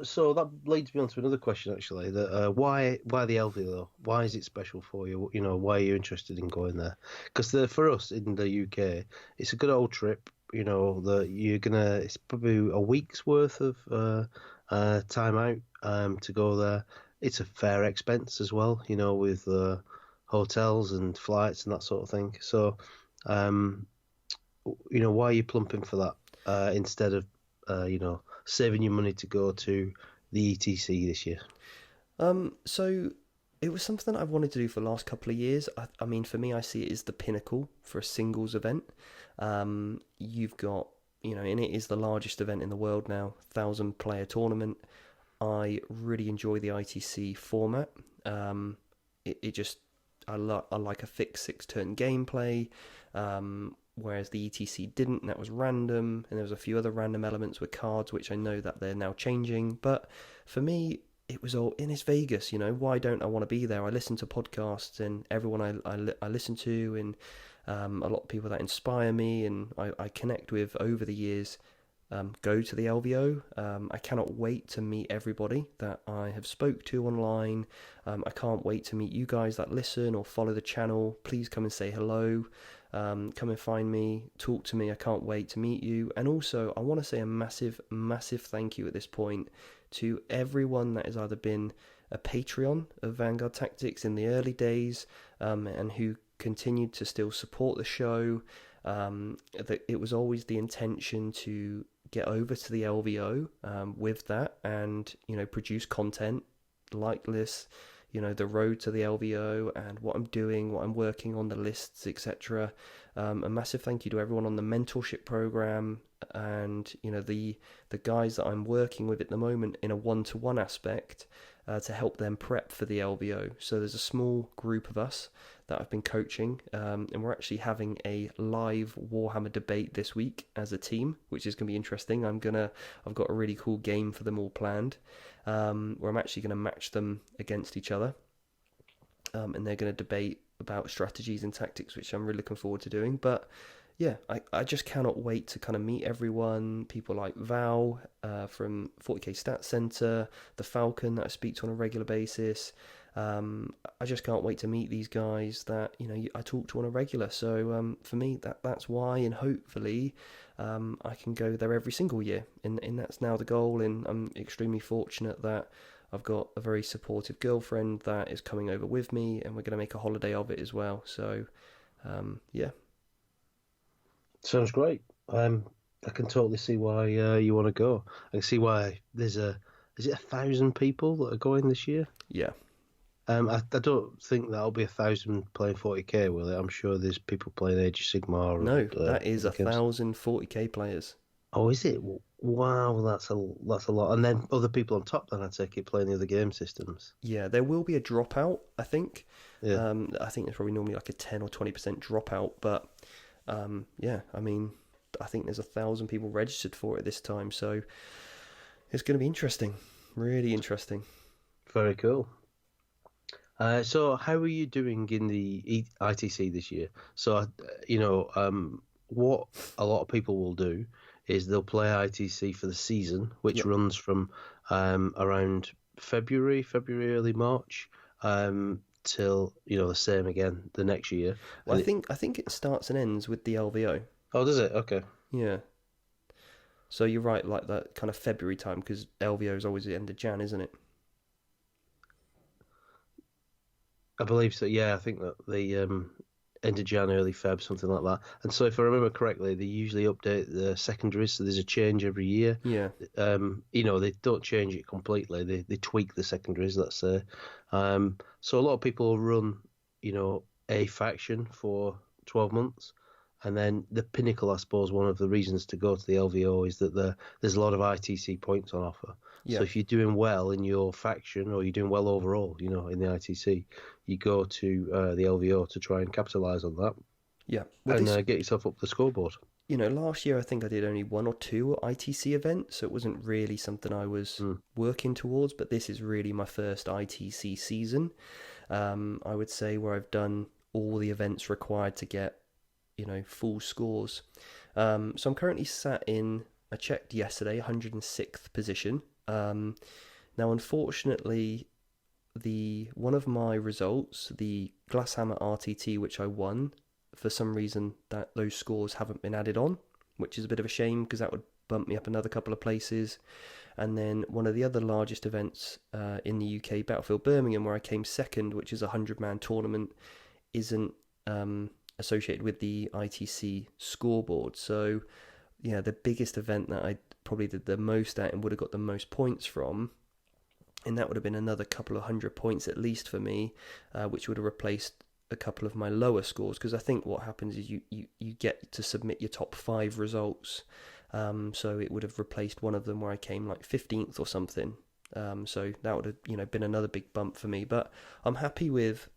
So that leads me on to another question, actually. That why the LV though? Why is it special for you? You know, why are you interested in going there? Because for us in the UK, it's a good old trip. You know, that it's probably a week's worth of time out to go there. It's a fair expense as well, you know, with hotels and flights and that sort of thing. So, you know, why are you plumping for that instead of, you know, saving your money to go to the ETC this year? So it was something I've wanted to do for the last couple of years. I mean, for me, I see it as the pinnacle for a singles event. You've got, you know, and it is the largest event in the world now, 1,000-player tournament. I really enjoy the ITC format. It just, I like a fixed 6-turn gameplay, whereas the ETC didn't, and that was random, and there was a few other random elements with cards, which I know that they're now changing. But for me, it was all in Vegas, you know. Why don't I want to be there? I listen to podcasts, and everyone I listen to, and a lot of people that inspire me and I connect with over the years go to the LVO. I cannot wait to meet everybody that I have spoke to online. I can't wait to meet you guys that listen or follow the channel. Please come and say hello. Come and find me, talk to me. I can't wait to meet you. And also, I want to say a massive, massive thank you at this point to everyone that has either been a Patreon of Vanguard Tactics in the early days, and who continued to still support the show. That it was always the intention to get over to the LVO with that, and, you know, produce content like this, you know, the road to the LVO and what I'm doing, what I'm working on, the lists, etc. A massive thank you to everyone on the mentorship program, and, you know, the guys that I'm working with at the moment in a one-to-one aspect to help them prep for the LVO. So there's a small group of us that I've been coaching, and we're actually having a live Warhammer debate this week as a team, which is going to be interesting. I've got a really cool game for them all planned, where I'm actually going to match them against each other, and they're going to debate about strategies and tactics, which I'm really looking forward to doing. But yeah, I just cannot wait to kind of meet everyone. People like Val from 40k Stat Center, the Falcon that I speak to on a regular basis. I just can't wait to meet these guys that, you know, I talk to on a regular. So for me, that's why, and hopefully I can go there every single year, and that's now the goal. And I'm extremely fortunate that I've got a very supportive girlfriend that is coming over with me, and we're going to make a holiday of it as well. So, yeah. Sounds great. I can totally see why you want to go. I can see why is it 1,000 people that are going this year? Yeah. I don't think that'll be 1,000 playing 40k, will it? I'm sure there's people playing Age of Sigmar No, and that is other games. 1,040k players. Oh, is it? Wow, that's a lot. And then other people on top, then I take it playing the other game systems. Yeah, there will be a dropout, I think. Yeah. I think there's probably normally like a 10 or 20% dropout, but yeah, I mean, I think there's 1,000 people registered for it this time, so it's going to be interesting, really interesting. Very cool. So how are you doing in the ITC this year? So, what a lot of people will do is they'll play ITC for the season, which Yep. runs from around February, early March, till the same again the next year. Well, I think it starts and ends with the LVO. Oh, does it? Okay. Yeah. So you're right, like that kind of February time, because LVO is always the end of Jan, isn't it? I believe so. Yeah, I think that the end of Jan, early Feb, something like that. And so, if I remember correctly, they usually update the secondaries, so there's a change every year. Yeah. They don't change it completely. They tweak the secondaries, let's say. So a lot of people run, a faction for 12 months. And then the pinnacle, I suppose, one of the reasons to go to the LVO is that there's a lot of ITC points on offer. Yeah. So if you're doing well in your faction or you're doing well overall, in the ITC, you go to the LVO to try and capitalise on that Yeah. Well, and get yourself up the scoreboard. last year I think I did only one or two ITC events, so it wasn't really something I was working towards, but this is really my first ITC season. I would say where I've done all the events required to get full scores. So I'm currently sat in, I checked yesterday, 106th position. Now, unfortunately, one of my results, the Glasshammer RTT, which I won, for some reason that those scores haven't been added on, which is a bit of a shame because that would bump me up another couple of places. And then one of the other largest events in the UK, Battlefield Birmingham, where I came second, which is a 100-man tournament, isn't associated with the ITC scoreboard. So, yeah, the biggest event that I probably did the most at and would have got the most points from, and that would have been another couple of 100 points at least for me, which would have replaced a couple of my lower scores, because I think what happens is you get to submit your top 5 results. So it would have replaced one of them where I came like 15th or something. So that would have been another big bump for me. But I'm happy with,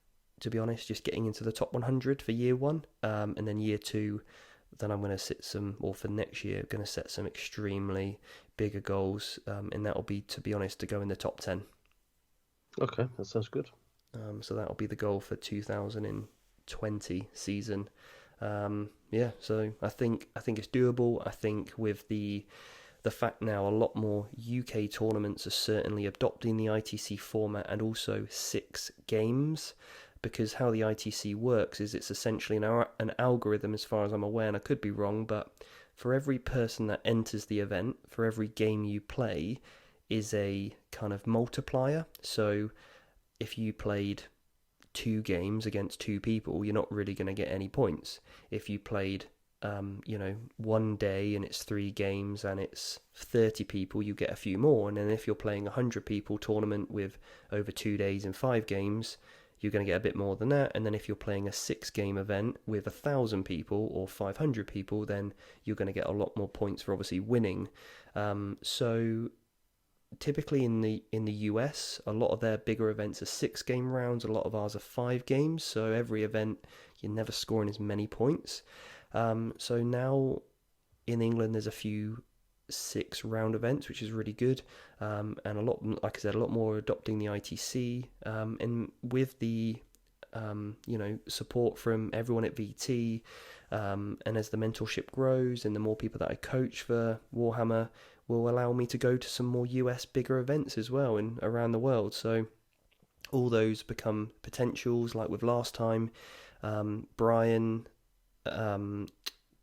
to be honest, just getting into the top 100 for year 1, and then year 2, then I'm going to for next year, going to set some extremely bigger goals, and that'll be, to be honest, to go in the top 10. Okay, that sounds good. So that'll be the goal for 2020 season. Yeah, so I think it's doable. I think with the fact now a lot more UK tournaments are certainly adopting the ITC format, and also 6 games. Because how the ITC works is it's essentially an algorithm, as far as I'm aware, and I could be wrong, but for every person that enters the event, for every game you play, is a kind of multiplier. So if you played 2 games against 2 people, you're not really going to get any points. If you played, one day and it's 3 games and it's 30 people, you get a few more. And then if you're playing a 100 people tournament with over 2 days and 5 games, you're going to get a bit more than that. And then if you're playing a 6-game event with 1,000 people or 500 people, then you're going to get a lot more points for obviously winning. So typically in the US, a lot of their bigger events are 6-game rounds. A lot of ours are 5 games. So every event, you're never scoring as many points. So now in England, there's a few 6-round events, which is really good, and a lot, like I said, a lot more adopting the ITC, and with the support from everyone at VT, and as the mentorship grows and the more people that I coach for Warhammer will allow me to go to some more US bigger events as well and around the world. So all those become potentials. Like with last time, Brian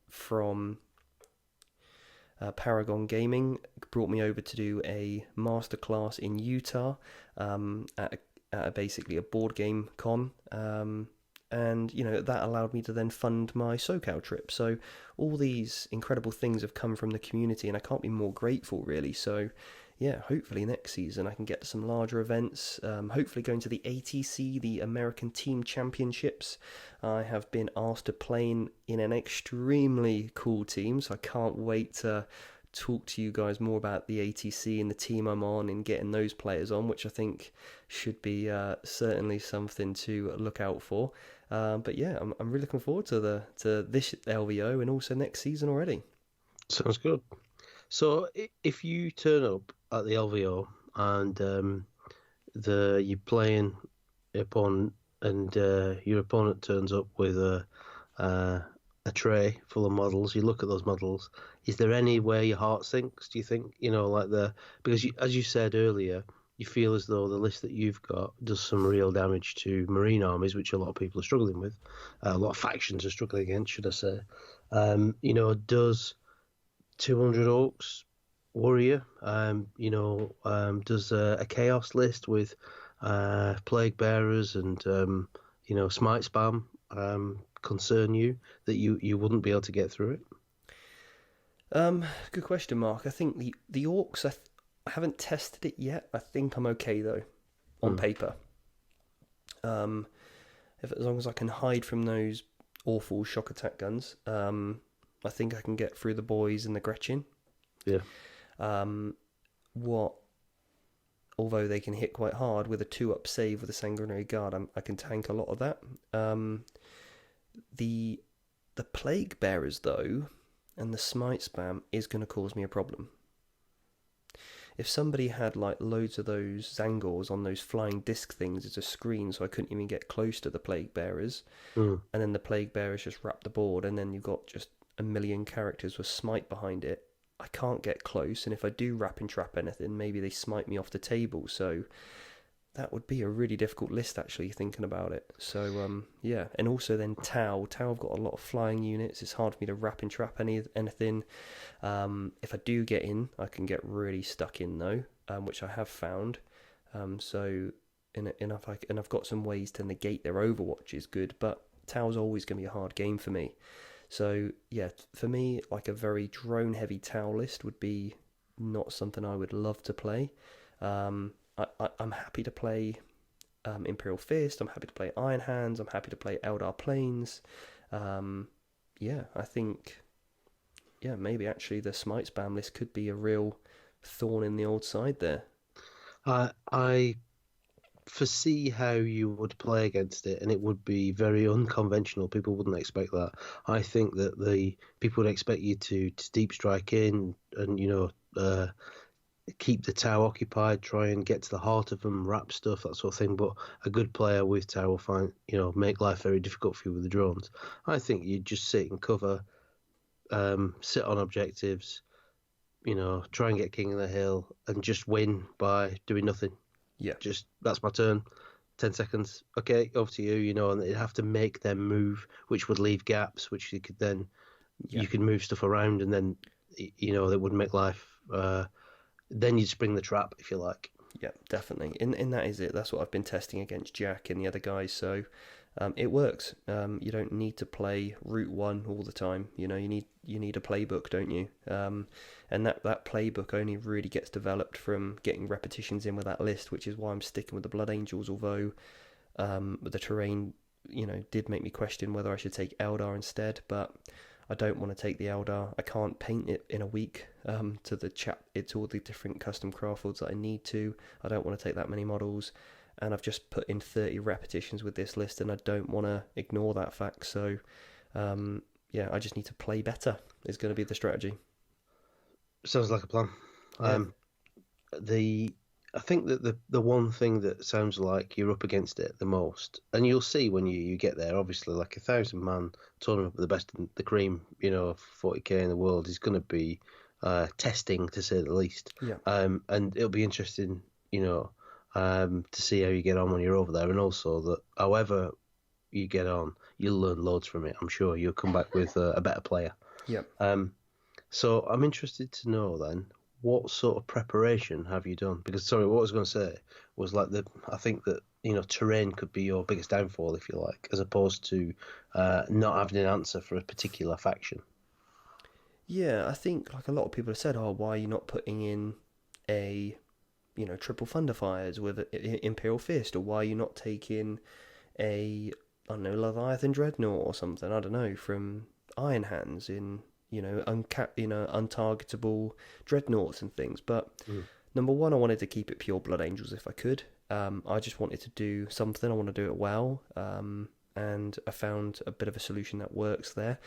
from Paragon Gaming brought me over to do a masterclass in Utah at basically a board game con. And that allowed me to then fund my SoCal trip. So all these incredible things have come from the community, and I can't be more grateful, really. So yeah, hopefully next season I can get to some larger events. Hopefully going to the ATC, the American Team Championships. I have been asked to play in an extremely cool team, so I can't wait to talk to you guys more about the ATC and the team I'm on and getting those players on, which I think should be certainly something to look out for. But yeah, I'm really looking forward to this LVO and also next season already. Sounds good. So if you turn up at the LVO and you're playing opponent and your opponent turns up with a tray full of models, you look at those models. Is there any way your heart sinks? Do you think because as you said earlier, you feel as though the list that you've got does some real damage to marine armies, which a lot of people are struggling with. A lot of factions are struggling against, should I say? Does 200 orcs worry you? Does a chaos list with plague bearers and smite spam concern you, that you wouldn't be able to get through it? Good question, Mark. I think the orcs, I haven't tested it yet. I think I'm okay though, on paper. As long as I can hide from those awful shock attack guns, I think I can get through the boys and the Gretchen. Yeah. Although they can hit quite hard with a 2-up save with a Sanguinary Guard, I can tank a lot of that. The Plague Bearers though, and the Smite Spam is going to cause me a problem. If somebody had like loads of those Zangors on those flying disc things as a screen, so I couldn't even get close to the Plague Bearers, and then the Plague Bearers just wrap the board, and then you've got just a million characters with Smite behind it, I can't get close, and if I do wrap and trap anything, maybe they smite me off the table, so that would be a really difficult list, actually, thinking about it. So, yeah. And also then Tau. Tau have got a lot of flying units. It's hard for me to wrap and trap anything. If I do get in, I can get really stuck in, though, which I have found. So, and I've got some ways to negate their Overwatch is good, but Tau's always going to be a hard game for me. So, yeah, for me, like a very drone-heavy Tau list would be not something I would love to play. I'm happy to play Imperial Fist, I'm happy to play Iron Hands, I'm happy to play Eldar Plains. I think maybe actually the Smite Spam list could be a real thorn in the old side there. I foresee how you would play against it, and it would be very unconventional. People wouldn't expect that. I think that the people would expect you to deep strike in and keep the Tau occupied, try and get to the heart of them, wrap stuff, that sort of thing. But a good player with Tau will make life very difficult for you with the drones. I think you just sit and cover, sit on objectives, try and get King of the Hill and just win by doing nothing. Yeah. Just, that's my turn. 10 seconds. Okay, over to you, and they'd have to make them move, which would leave gaps, which you could then, you could move stuff around, and then, that would make life, then you'd spring the trap, if you like. Yeah, definitely. And that is it. That's what I've been testing against Jack and the other guys. So it works. You don't need to play Route 1 all the time. You need a playbook, don't you? And that playbook only really gets developed from getting repetitions in with that list, which is why I'm sticking with the Blood Angels, although the terrain, did make me question whether I should take Eldar instead, but I don't want to take the Eldar. I can't paint it in a week it's all the different custom craft worlds that I need to. I don't want to take that many models, and I've just put in 30 repetitions with this list, and I don't want to ignore that fact. So I just need to play better is going to be the strategy. Sounds like a plan. Yeah. I think that the one thing that sounds like you're up against it the most, and you'll see when you get there, obviously, like a 1,000-man tournament with the best in the cream, 40k in the world is going to be testing, to say the least. Yeah. And it'll be interesting, to see how you get on when you're over there, and also that however you get on, you'll learn loads from it. I'm sure you'll come back with a better player. Yeah. So I'm interested to know then, what sort of preparation have you done? Because sorry, what I was going to say was like I think that terrain could be your biggest downfall if you like, as opposed to not having an answer for a particular faction. Yeah, I think like a lot of people have said, oh, why are you not putting in a triple Thunderfires with Imperial Fist, or why are you not taking a I don't know Leviathan Dreadnought or something? I don't know from Iron Hands in untargetable dreadnoughts and things. But Mm. number one, I wanted to keep it pure Blood Angels if I could. I just wanted to do something. I want to do it well. And I found a bit of a solution that works there.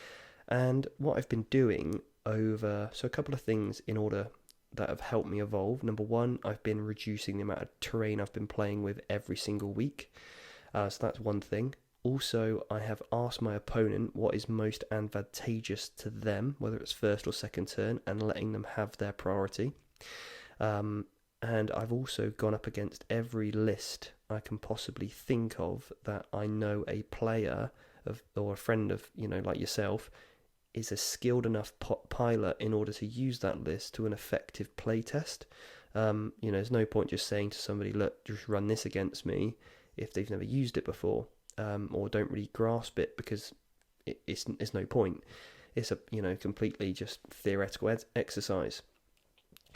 And what I've been doing so a couple of things in order that have helped me evolve. Number one, I've been reducing the amount of terrain I've been playing with every single week. So that's one thing. Also, I have asked my opponent what is most advantageous to them, whether it's first or second turn, and letting them have their priority. Um, and I've also gone up against every list I can possibly think of that I know a player or a friend of, like yourself, is a skilled enough pilot in order to use that list to an effective playtest. There's no point just saying to somebody, look, just run this against me if they've never used it before, or don't really grasp it, because it's no point. It's a completely just theoretical exercise.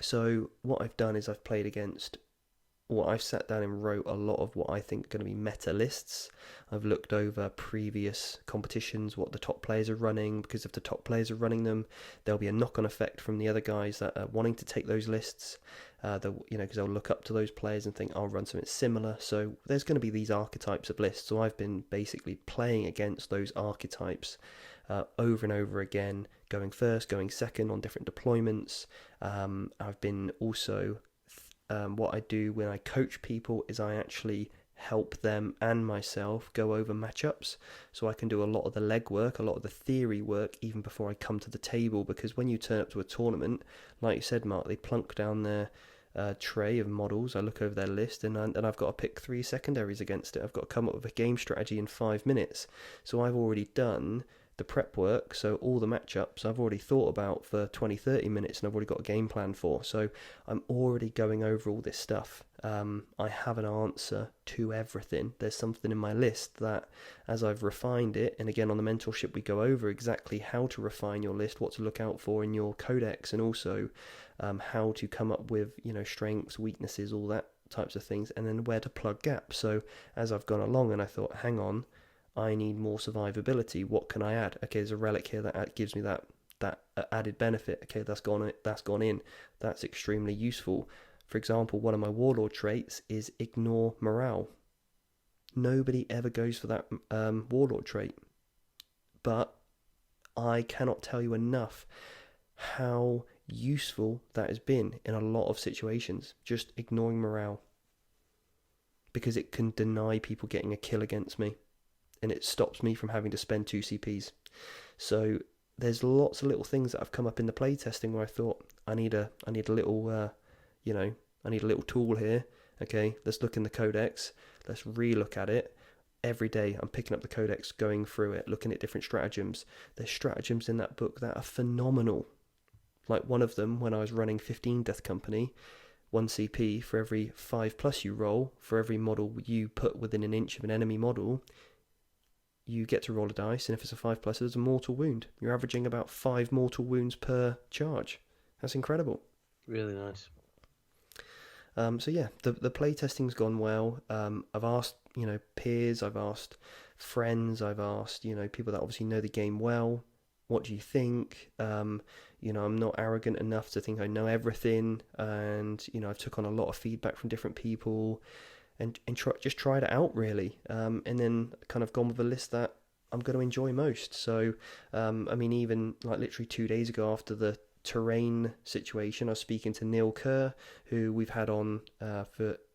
So what I've done is I've played against I've sat down and wrote a lot of what I think are going to be meta lists. I've looked over previous competitions, what the top players are running, because if the top players are running them, there'll be a knock-on effect from the other guys that are wanting to take those lists. Because they'll look up to those players and think, I'll run something similar. So there's going to be these archetypes of lists. So I've been basically playing against those archetypes over and over again, going first, going second on different deployments. I've been also what I do when I coach people is I actually help them and myself go over matchups, so I can do a lot of the legwork, a lot of the theory work even before I come to the table. Because when you turn up to a tournament, like you said, Mark, they plunk down their tray of models. I look over their list, and I've got to pick 3 secondaries against it. I've got to come up with a game strategy in 5 minutes. So I've already done the prep work, so all the matchups I've already thought about for 20-30 minutes, and I've already got a game plan for. So I'm already going over all this stuff. I have an answer to everything. There's something in my list that, as I've refined it, and again on the mentorship we go over exactly how to refine your list, what to look out for in your codex, and also how to come up with strengths, weaknesses, all that types of things, and then where to plug gaps. So as I've gone along and I thought, hang on, I need more survivability. What can I add? Okay, there's a relic here that gives me that added benefit. Okay, that's gone in. That's extremely useful. For example, one of my warlord traits is ignore morale. Nobody ever goes for that warlord trait, but I cannot tell you enough how useful that has been in a lot of situations. Just ignoring morale, because it can deny people getting a kill against me, and it stops me from having to spend 2 CPs. So there's lots of little things that have come up in the playtesting where I thought I need a little I need a little tool here. Okay, let's look in the codex. Let's re-look at it. Every day I'm picking up the codex, going through it, looking at different stratagems. There's stratagems in that book that are phenomenal. Like one of them, when I was running 15 Death Company, 1 CP for every 5+ you roll, for every model you put within an inch of an enemy model, you get to roll a dice, and if it's a 5+, there's a mortal wound. You're averaging about 5 mortal wounds per charge. That's incredible. Really nice. So yeah, the playtesting's gone well. I've asked peers, I've asked friends, I've asked people that obviously know the game well. What do you think? I'm not arrogant enough to think I know everything, and I've took on a lot of feedback from different people, and just tried it out really, and then kind of gone with a list that I'm going to enjoy most. So, even like literally 2 days ago after the terrain situation, I was speaking to Neil Kerr, who we've had on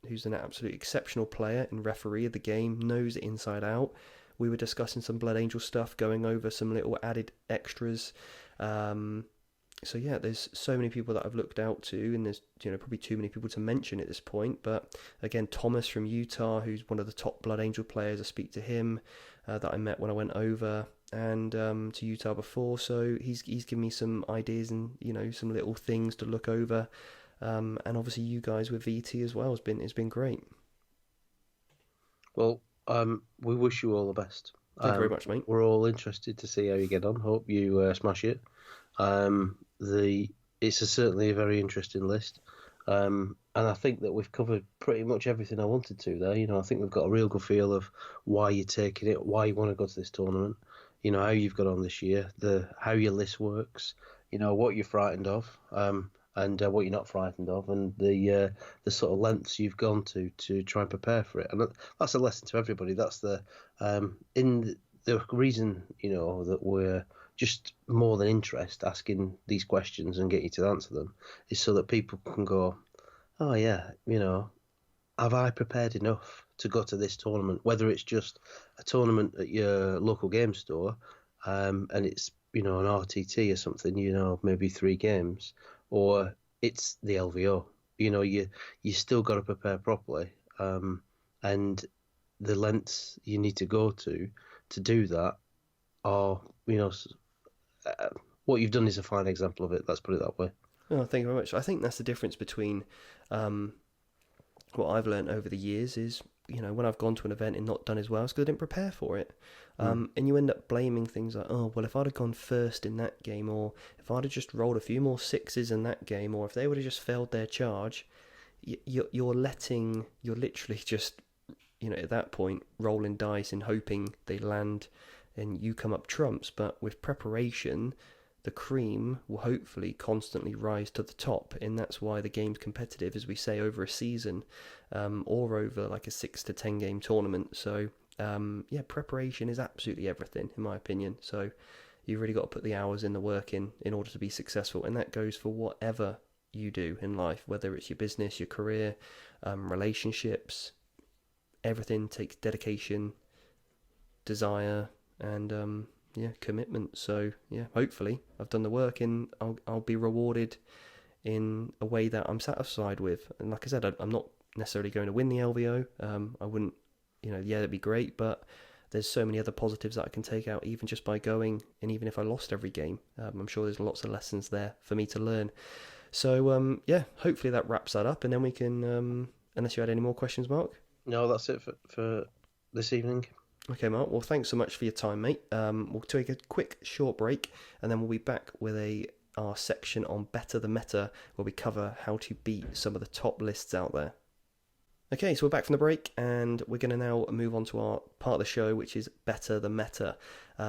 who's an absolute exceptional player and referee of the game, knows it inside out. We were discussing some Blood Angel stuff, going over some little added extras. So yeah, there's so many people that I've looked out to, and there's probably too many people to mention at this point. But again, Thomas from Utah, who's one of the top Blood Angel players, I speak to him, that I met when I went over. and to Utah before, so he's given me some ideas and some little things to look over, and obviously you guys with VT as well has been great. Well, we wish you all the best. Thank you very much, mate. We're all interested to see how you get on. Hope you smash it. It's certainly a very interesting list. And I think that we've covered pretty much everything I wanted to there. I think we've got a real good feel of why you're taking it, why you want to go to this tournament, how you've got on this year, how your list works, what you're frightened of, and what you're not frightened of, and the sort of lengths you've gone to try and prepare for it. And that's a lesson to everybody. That's the reason, that we're just more than interest asking these questions and get you to answer them is so that people can go, oh yeah, have I prepared enough to go to this tournament? Whether it's just a tournament at your local game store, and it's an RTT or something, maybe 3 games, or it's the LVO. You still got to prepare properly, and the lengths you need to go to do that are, what you've done is a fine example of it. Let's put it that way. Oh, thank you very much. I think that's the difference between what I've learned over the years is, when I've gone to an event and not done as well, it's because I didn't prepare for it. And you end up blaming things like, oh, well, if I'd have gone first in that game, or if I'd have just rolled a few more 6s in that game, or if they would have just failed their charge, you're literally just, at that point, rolling dice and hoping they land and you come up trumps. But with preparation, the cream will hopefully constantly rise to the top, and that's why the game's competitive, as we say, over a season, or over like a 6 to 10 game tournament. So preparation is absolutely everything, in my opinion. So you've really got to put the hours in, the work in order to be successful, and that goes for whatever you do in life, whether it's your business, your career, relationships. Everything takes dedication, desire, and commitment. So hopefully I've done the work, and I'll be rewarded in a way that I'm satisfied with. And like I said, I'm not necessarily going to win the LVO. I wouldn't, that'd be great, but there's so many other positives that I can take out even just by going, and even if I lost every game, I'm sure there's lots of lessons there for me to learn. So hopefully that wraps that up, and then we can, unless you had any more questions, Mark? No, that's it for this evening. Okay, Mark. Well, thanks so much for your time, mate. We'll take a quick short break, and then we'll be back with our section on Better the Meta, where we cover how to beat some of the top lists out there. Okay, so we're back from the break, and we're going to now move on to our part of the show, which is Better the Meta.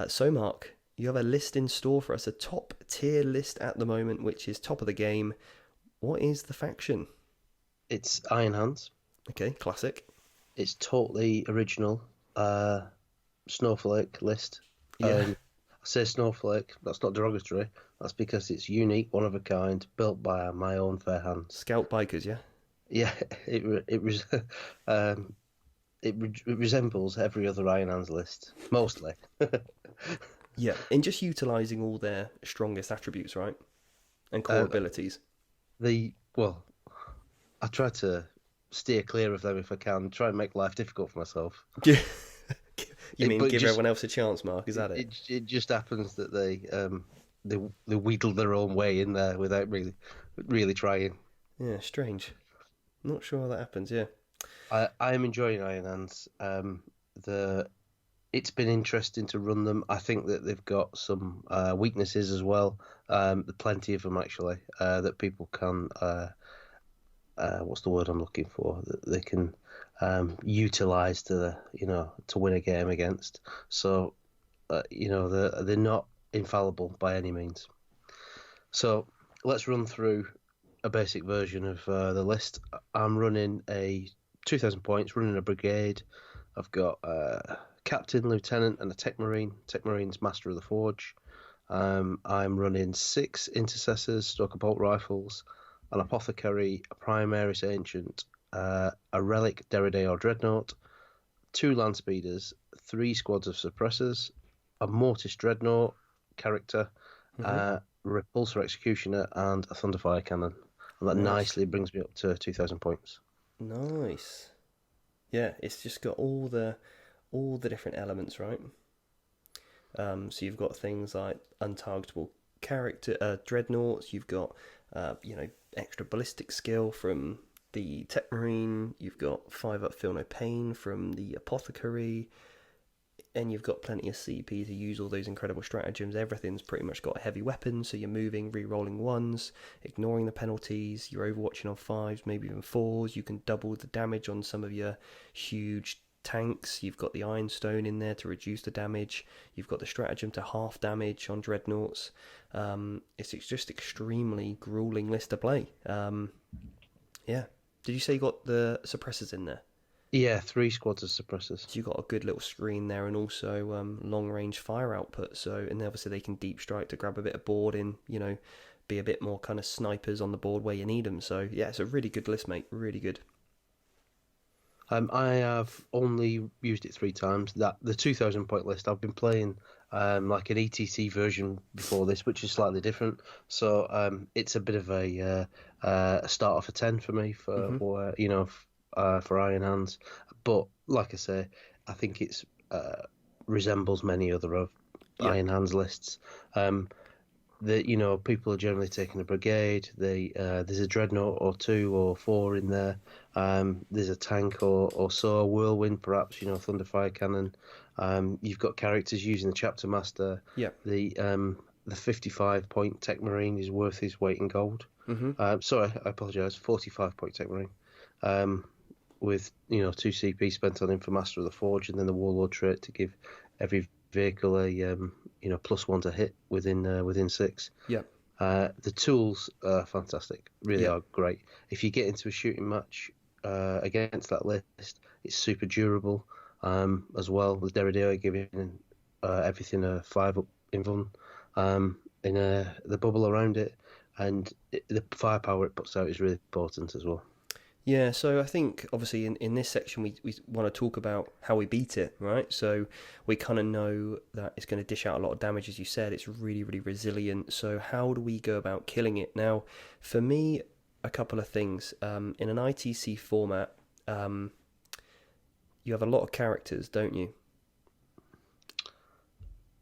So, Mark, you have a list in store for us, a top tier list at the moment, which is top of the game. What is the faction? It's Iron Hands. Okay, classic. It's totally original. Snowflake list. Yeah. I say snowflake, that's not derogatory. That's because it's unique, one of a kind, built by my own fair hands. Scout bikers, yeah? Yeah, it resembles every other Iron Hands list, mostly. Yeah, and just utilising all their strongest attributes, right? And core abilities. I try to steer clear of them if I can, try and make life difficult for myself. Yeah. You mean give everyone else a chance, Mark? Is that it? It just happens that they wheedle their own way in there without really trying. Yeah, strange. Not sure how that happens. Yeah, I am enjoying Iron Hands. It's been interesting to run them. I think that they've got some weaknesses as well. Plenty of them actually that people can. What's the word I'm looking for? That they can utilize to win a game against. So they're not infallible by any means. So let's run through a basic version of the list. I'm running a 2,000 points, running a brigade. I've got a captain, lieutenant, and a tech marine. Tech marine's master of the forge. I'm running 6 intercessors, stroke bolt rifles, an apothecary, a primaris ancient, a relic Derriday or dreadnought, 2 land speeders, 3 squads of suppressors, a mortis dreadnought character, repulsor executioner, and a thunderfire cannon. And that nicely brings me up to 2,000 points. Nice. Yeah, it's just got all the different elements, right? So you've got things like untargetable dreadnoughts. You've got extra ballistic skill from the Tech Marine. You've got 5-up Feel No Pain from the Apothecary, and you've got plenty of CP to use all those incredible stratagems. Everything's pretty much got a heavy weapon, so you're moving, re-rolling ones, ignoring the penalties. You're overwatching on 5s, maybe even 4s. You can double the damage on some of your huge tanks. You've got the Iron Stone in there to reduce the damage. You've got the stratagem to half damage on dreadnoughts. It's just extremely grueling list to play. Yeah. Did you say you got the suppressors in there? Yeah, 3 squads of suppressors. So you've got a good little screen there, and also long range fire output. So, and obviously they can deep strike to grab a bit of board in, be a bit more kind of snipers on the board where you need them. So yeah, it's a really good list, mate. Really good. I have only used it 3 times. That the 2,000 point list. I've been playing like an ETC version before this, which is slightly different. So it's a bit of a start off a 10 for me for for Iron Hands. But like I say, I think it's resembles many other of Iron Hands lists. People are generally taking a brigade. There's a dreadnought or 2 or 4 in there. There's a tank or so, a whirlwind perhaps. Thunderfire cannon. You've got characters using the chapter master. Yeah. The 55 point Tech Marine is worth his weight in gold. Sorry, I apologise. 45 point Tech Marine. With 2 CP spent on him for Master of the Forge, and then the Warlord trait to give every vehicle a +1 to hit within 6. Yeah. The tools are fantastic, really are great. If you get into a shooting match against that list, it's super durable as well. With Derrideau giving everything a 5-up invuln in the bubble around it, and the firepower it puts out is really important as well. Yeah, so I think obviously in this section we want to talk about how we beat it, right? So we kind of know that it's going to dish out a lot of damage, as you said. It's really, really resilient. So how do we go about killing it? Now, for me, a couple of things. In an ITC format, you have a lot of characters, don't you?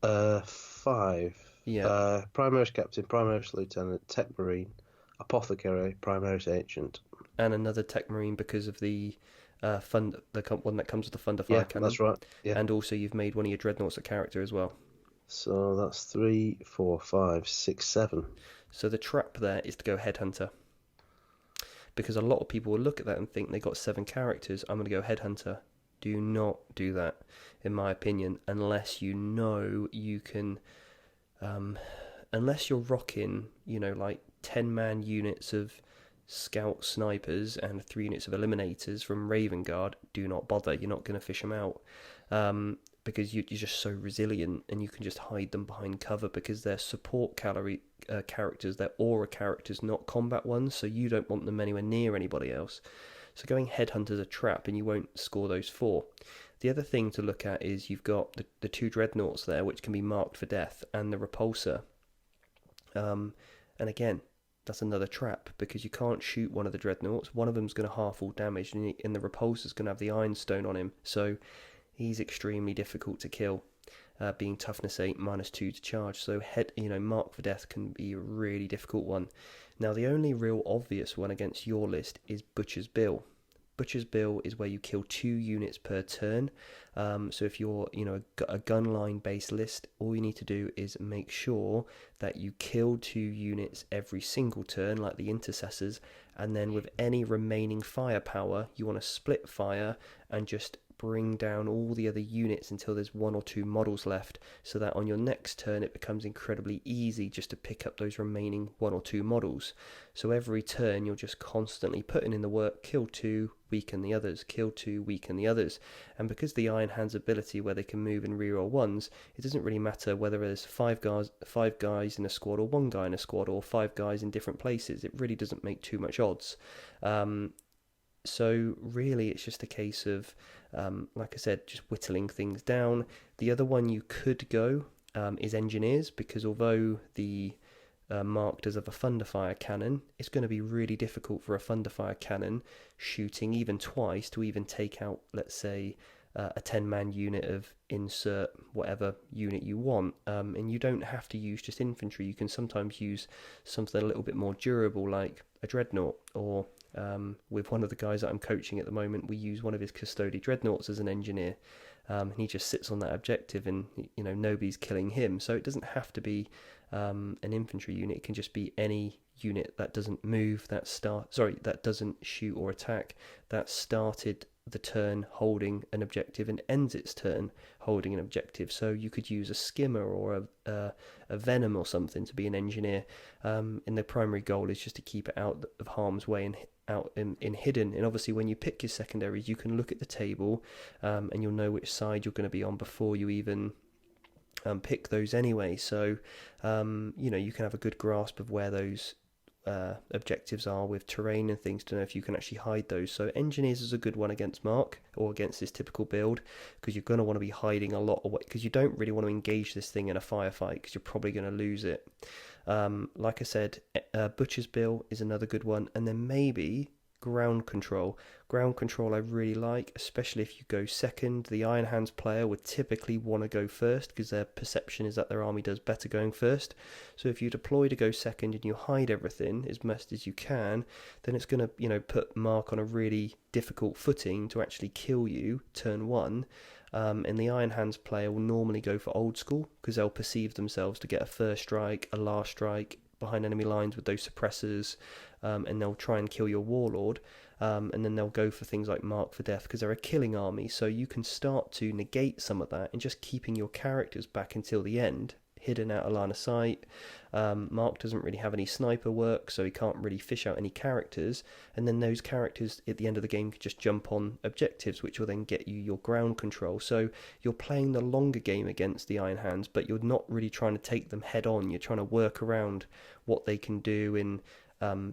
5. Yeah. Primaris Captain, Primaris Lieutenant, Tech Marine, Apothecary, Primaris Ancient. And another Tech Marine because of the one that comes with the Thunderfire cannon. Yeah, that's right. Yeah. And also you've made one of your dreadnoughts a character as well. So that's 3, 4, 5, 6, 7. So the trap there is to go Headhunter. Because a lot of people will look at that and think they got 7 characters, I'm going to go Headhunter. Do not do that, in my opinion, unless you know you can... unless you're rocking, like 10-man units of scout snipers and 3 units of eliminators from Raven Guard, do not bother. You're not going to fish them out because you're just so resilient, and you can just hide them behind cover because they're support characters, they're aura characters, not combat ones, so you don't want them anywhere near anybody else. So going Headhunter's a trap, and you won't score those 4. The other thing to look at is you've got the 2 dreadnoughts there, which can be marked for death, and the repulsor. And again, that's another trap because you can't shoot one of the dreadnoughts. One of them's going to half all damage, and the repulsor's going to have the Iron Stone on him, so he's extremely difficult to kill, being toughness 8 -2 to charge. So mark for death can be a really difficult one. Now the only real obvious one against your list is Butcher's Bill. Butcher's Bill is where you kill 2 units per turn. So if you're a gunline based list, all you need to do is make sure that you kill 2 units every single turn, like the intercessors, and then with any remaining firepower, you want to split fire and just bring down all the other units until there's 1 or 2 models left, so that on your next turn it becomes incredibly easy just to pick up those remaining 1 or 2 models. So every turn you're just constantly putting in the work, kill 2, weaken the others, kill 2, weaken the others. And because the Iron Hand's ability where they can move and reroll 1s, it doesn't really matter whether there's 5 guys in a squad or 1 guy in a squad or 5 guys in different places. It really doesn't make too much odds. So really it's just a case of, like I said, just whittling things down. The other one you could go is Engineers, because although the marked as of a Thunderfire cannon, it's going to be really difficult for a Thunderfire cannon shooting even twice to even take out, let's say, a 10-man unit of insert whatever unit you want, and you don't have to use just infantry. You can sometimes use something a little bit more durable, like a dreadnought, or with one of the guys that I'm coaching at the moment, we use one of his custody dreadnoughts as an engineer, and he just sits on that objective, and nobody's killing him. So it doesn't have to be an infantry unit. It can just be any unit that doesn't move, that doesn't shoot or attack, that started the turn holding an objective and ends its turn holding an objective. So you could use a skimmer or a venom or something to be an engineer, and the primary goal is just to keep it out of harm's way and out in hidden. And obviously when you pick your secondaries, you can look at the table, and you'll know which side you're going to be on before you even pick those anyway. So you can have a good grasp of where those objectives are with terrain and things to know if you can actually hide those. So engineers is a good one against Mark, or against this typical build, because you're going to want to be hiding a lot away, because you don't really want to engage this thing in a firefight, because you're probably going to lose it. Like I said, Butcher's Bill is another good one, and then maybe ground control. Ground control I really like, especially if you go second. The Iron Hands player would typically want to go first, because their perception is that their army does better going first. So if you deploy to go second and you hide everything as best as you can, then it's going to put Mark on a really difficult footing to actually kill you turn one. And the Iron Hands player will normally go for old school, because they'll perceive themselves to get a first strike, a last strike behind enemy lines with those suppressors, and they'll try and kill your warlord, and then they'll go for things like Mark for Death, because they're a killing army. So you can start to negate some of that and just keeping your characters back until the end, hidden out of line of sight. Mark doesn't really have any sniper work, so he can't really fish out any characters, and then those characters at the end of the game can just jump on objectives, which will then get you your ground control. So you're playing the longer game against the Iron Hands, but you're not really trying to take them head on. You're trying to work around what they can do and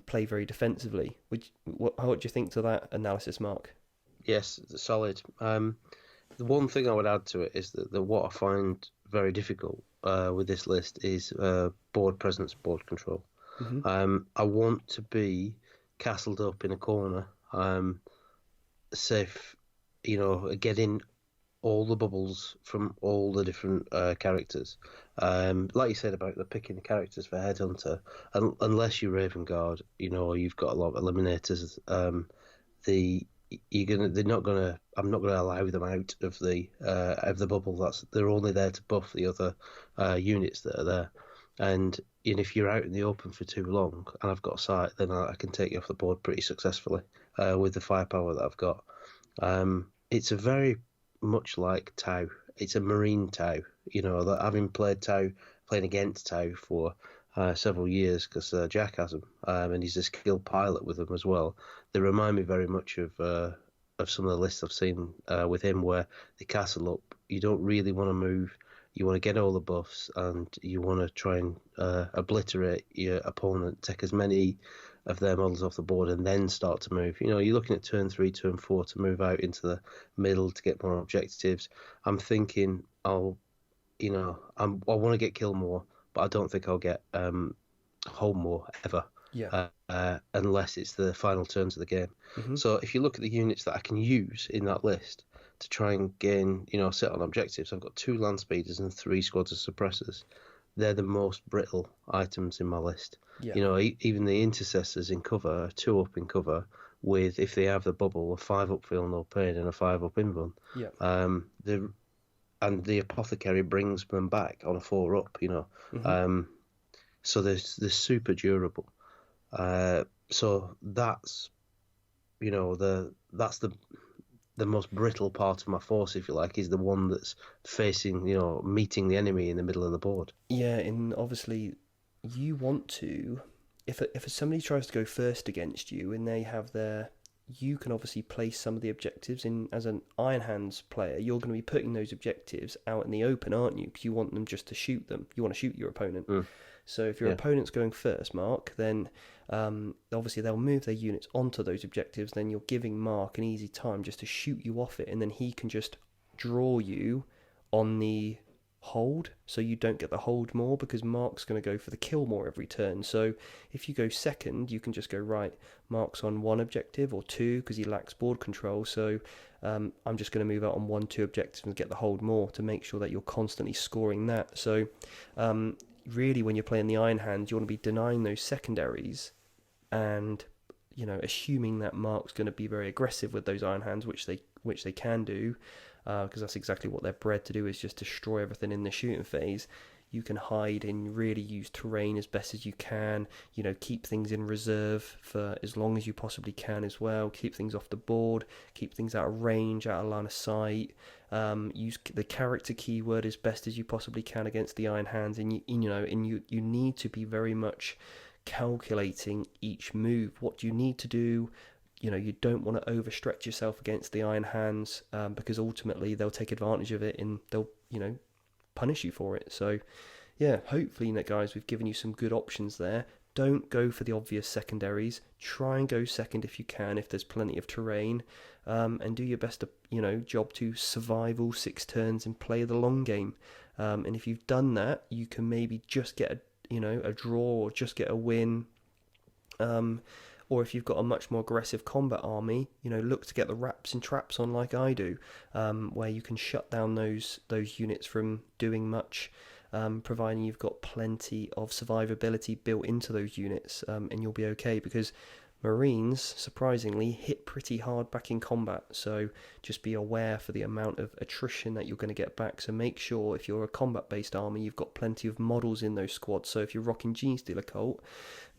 play very defensively. What do you think to that analysis, Mark? Yes, solid. The one thing I would add to it is that what I find very difficult with this list is board presence, board control. Mm-hmm. I want to be castled up in a corner, safe, getting all the bubbles from all the different characters. Like you said about the picking the characters for Headhunter, unless you're Raven Guard, you've got a lot of eliminators. I'm not gonna allow them out of the bubble. They're only there to buff the other units that are there. And if you're out in the open for too long and I've got sight, then I can take you off the board pretty successfully with the firepower that I've got. It's a very much like Tau. It's a Marine Tau. That having playing against Tau for several years, because Jack has them, and he's a skilled pilot with them as well. They remind me very much of some of the lists I've seen with him, where they castle up. You don't really want to move. You want to get all the buffs, and you want to try and obliterate your opponent, take as many of their models off the board, and then start to move. You're looking at turn 3, turn 4 to move out into the middle to get more objectives. I'm thinking I want to get kill more, but I don't think I'll get home more ever. Yeah. Unless it's the final turns of the game. Mm-hmm. So if you look at the units that I can use in that list to try and gain, set on objectives, I've got 2 land speeders and 3 squads of suppressors. They're the most brittle items in my list. Yeah. Even the intercessors in cover are 2 up in cover with, if they have the bubble, a 5 up feel no pain and a 5 up invuln. Yeah. And the apothecary brings them back on a 4 up. Mm-hmm. So they're super durable. So that's the most brittle part of my force, if you like, is the one that's facing, meeting the enemy in the middle of the board. Yeah, and obviously you want to, if somebody tries to go first against you and they have you can obviously place some of the objectives in. As an Iron Hands player, you're going to be putting those objectives out in the open, aren't you? Because you want them just to shoot them. You want to shoot your opponent. So if your opponent's going first, Mark, then obviously they'll move their units onto those objectives. Then you're giving Mark an easy time just to shoot you off it, and then he can just draw you on the hold, so you don't get the hold more, because Mark's going to go for the kill more every turn. So if you go second, you can just go, right, Mark's on one objective or two because he lacks board control, so I'm just going to move out on 1-2 objectives and get the hold more, to make sure that you're constantly scoring that. So really, when you're playing the Iron Hands, you want to be denying those secondaries, and assuming that Mark's going to be very aggressive with those Iron Hands, which they can do, because that's exactly what they're bred to do, is just destroy everything in the shooting phase. You can hide and really use terrain as best as you can. Keep things in reserve for as long as you possibly can as well. Keep things off the board. Keep things out of range, out of line of sight. Use the character keyword as best as you possibly can against the Iron Hands, and you need to be very much calculating each move. What do you need to do? You don't want to overstretch yourself against the Iron Hands, because ultimately they'll take advantage of it and they'll punish you for it. So yeah, hopefully, guys, we've given you some good options there. Don't go for the obvious secondaries. Try and go second if you can, if there's plenty of terrain, and do your best to job to survive all 6 turns and play the long game. And if you've done that, you can maybe just get a draw, or just get a win. Or if you've got a much more aggressive combat army, look to get the wraps and traps on like I do, where you can shut down those units from doing much, providing you've got plenty of survivability built into those units, and you'll be okay, because Marines, surprisingly, hit pretty hard back in combat, so just be aware for the amount of attrition that you're going to get back. So make sure, if you're a combat-based army, you've got plenty of models in those squads. So if you're rocking Genestealer Cult,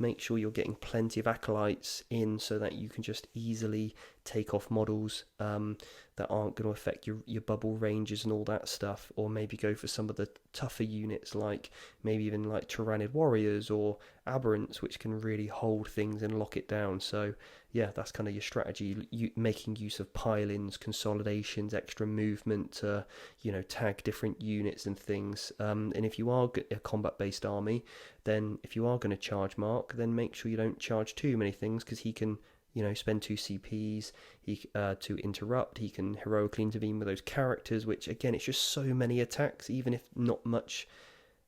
make sure you're getting plenty of acolytes in, so that you can just easily take off models that aren't going to affect your bubble ranges and all that stuff. Or maybe go for some of the tougher units, like maybe even like Tyrannid Warriors or Aberrants, which can really hold things and lock it down. So yeah, that's kind of your strategy, making use of pile-ins, consolidations, extra movement to tag different units and things. And if you are a combat-based army, then if you are going to charge Mark, then make sure you don't charge too many things, because he can spend 2 CPs to interrupt. He can heroically intervene with those characters, which again, it's just so many attacks, even if not much.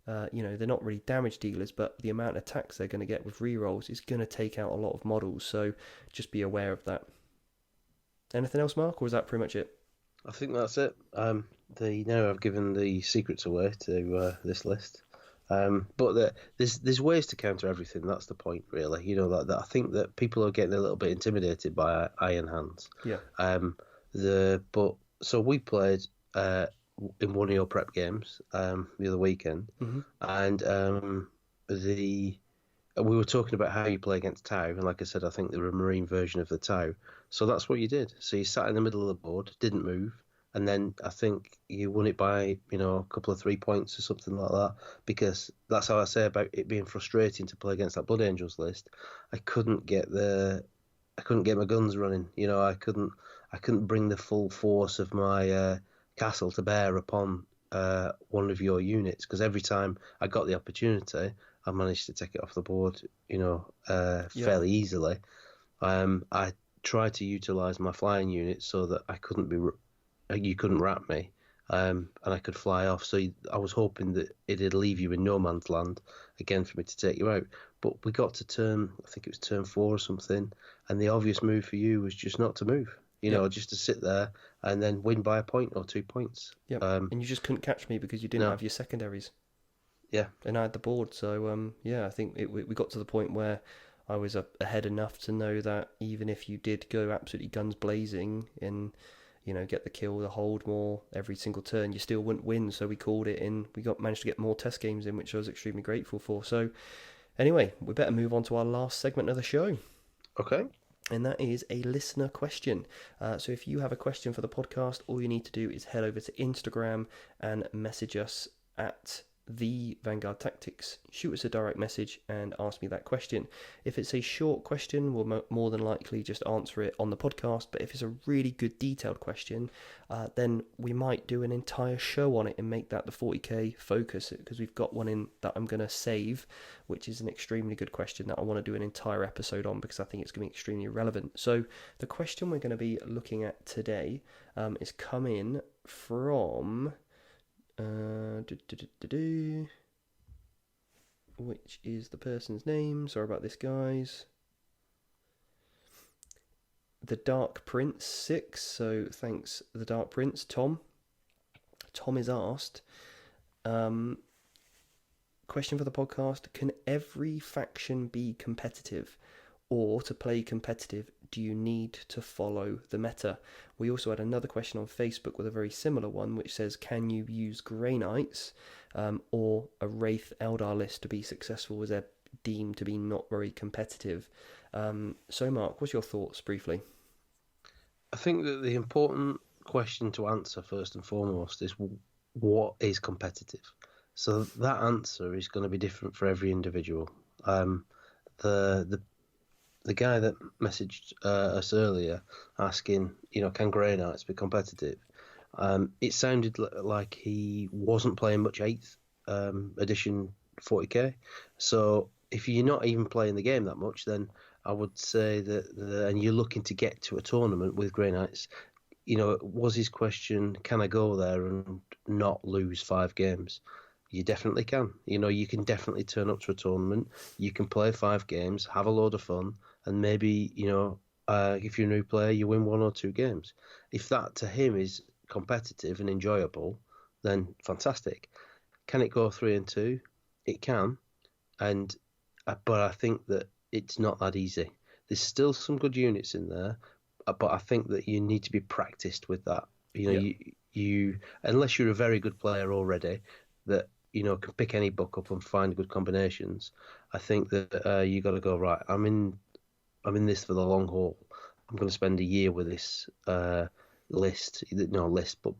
They're not really damage dealers, but the amount of attacks they're going to get with rerolls is going to take out a lot of models. So just be aware of that. Anything else, Mark, or is that pretty much it? I think that's it. Now I've given the secrets away to this list. But there's ways to counter everything. That's the point, really. That I think that people are getting a little bit intimidated by Iron Hands. Yeah. So we played in one of your prep games the other weekend, mm-hmm. and we were talking about how you play against Tau, and like I said, I think they were a Marine version of the Tau. So that's what you did. So you sat in the middle of the board, didn't move. And then I think you won it by, a couple of 3 points or something like that, because that's how I say about it being frustrating to play against that Blood Angels list. I couldn't get my guns running. I couldn't bring the full force of my castle to bear upon one of your units, because every time I got the opportunity, I managed to take it off the board, fairly easily. I tried to utilise my flying units so that you couldn't wrap me, and I could fly off. So I was hoping that it'd leave you in no man's land again for me to take you out. But we got to I think it was turn 4 or something, and the obvious move for you was just not to move. Just to sit there and then win by a point or 2 points. Yeah, and you just couldn't catch me because you didn't have your secondaries. Yeah, and I had the board. So I think we got to the point where I was ahead enough to know that even if you did go absolutely guns blazing and get the kill, the hold more every single turn, you still wouldn't win. So we called it in. We managed to get more test games in, which I was extremely grateful for. So anyway, we better move on to our last segment of the show. Okay. And that is a listener question. So if you have a question for the podcast, all you need to do is head over to Instagram and message us at the Vanguard Tactics. Shoot us a direct message and ask me that question. If it's a short question, we'll more than likely just answer it on the podcast. But if it's a really good detailed question, then we might do an entire show on it and make that the 40k focus, because we've got one in that I'm going to save, which is an extremely good question that I want to do an entire episode on, because I think it's going to be extremely relevant. So the question we're going to be looking at today is coming from Which is the person's name? Sorry about this, guys. The Dark Prince 6. So thanks, The Dark Prince. Tom. Tom is asked, question for the podcast: can every faction be competitive? Or to play competitive, do you need to follow the meta? We also had another question on Facebook with a very similar one, which says, can you use Grey Knights or a Wraith Eldar list to be successful, as they're deemed to be not very competitive? So, Mark, what's your thoughts briefly? I think that the important question to answer first and foremost is, what is competitive? So that answer is going to be different for every individual. The guy that messaged us earlier asking, can Grey Knights be competitive? It sounded like he wasn't playing much 8th edition 40k. So if you're not even playing the game that much, then I would say that, and you're looking to get to a tournament with Grey Knights, was his question, can I go there and not lose 5 games? You definitely can. You can definitely turn up to a tournament. You can play 5 games, have a load of fun, and maybe, if you're a new player, you win 1 or 2 games. If that to him is competitive and enjoyable, then fantastic. Can it go 3-2? It can, but I think that it's not that easy. There's still some good units in there, but I think that you need to be practiced with that. You unless you're a very good player already, that can pick any book up and find good combinations. I think that you got to go, right, I'm in this for the long haul. I'm going to spend a year with this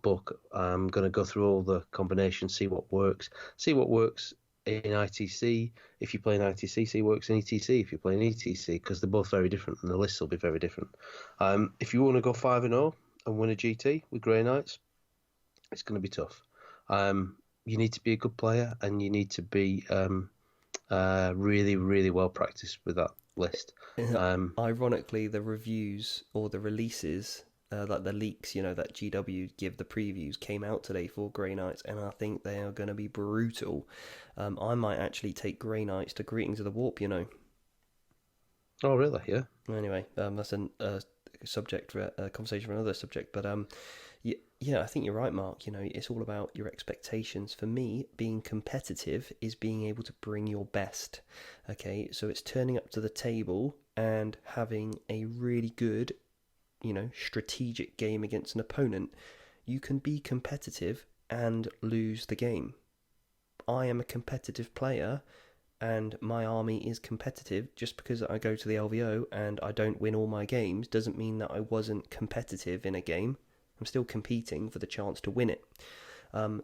book. I'm going to go through all the combinations, see what works in ITC. If you play in ITC, see what works in ETC. If you play in ETC, because they're both very different and the lists will be very different. If you want to go 5-0 and win a GT with Grey Knights, it's going to be tough. You need to be a good player, and you need to be really, really well practiced with that list. Ironically, the reviews or the releases, like the leaks, that GW give, the previews, came out today for Grey Knights, and I think they are going to be brutal. I might actually take Grey Knights to Greetings of the Warp, Oh, really? Yeah. Anyway, that's a subject for a conversation for another subject, but yeah, I think you're right, Mark. It's all about your expectations. For me, being competitive is being able to bring your best. Okay, so it's turning up to the table and having a really good, strategic game against an opponent. You can be competitive and lose the game. I am a competitive player, and my army is competitive. Just because I go to the LVO and I don't win all my games doesn't mean that I wasn't competitive in a game. I'm still competing for the chance to win it.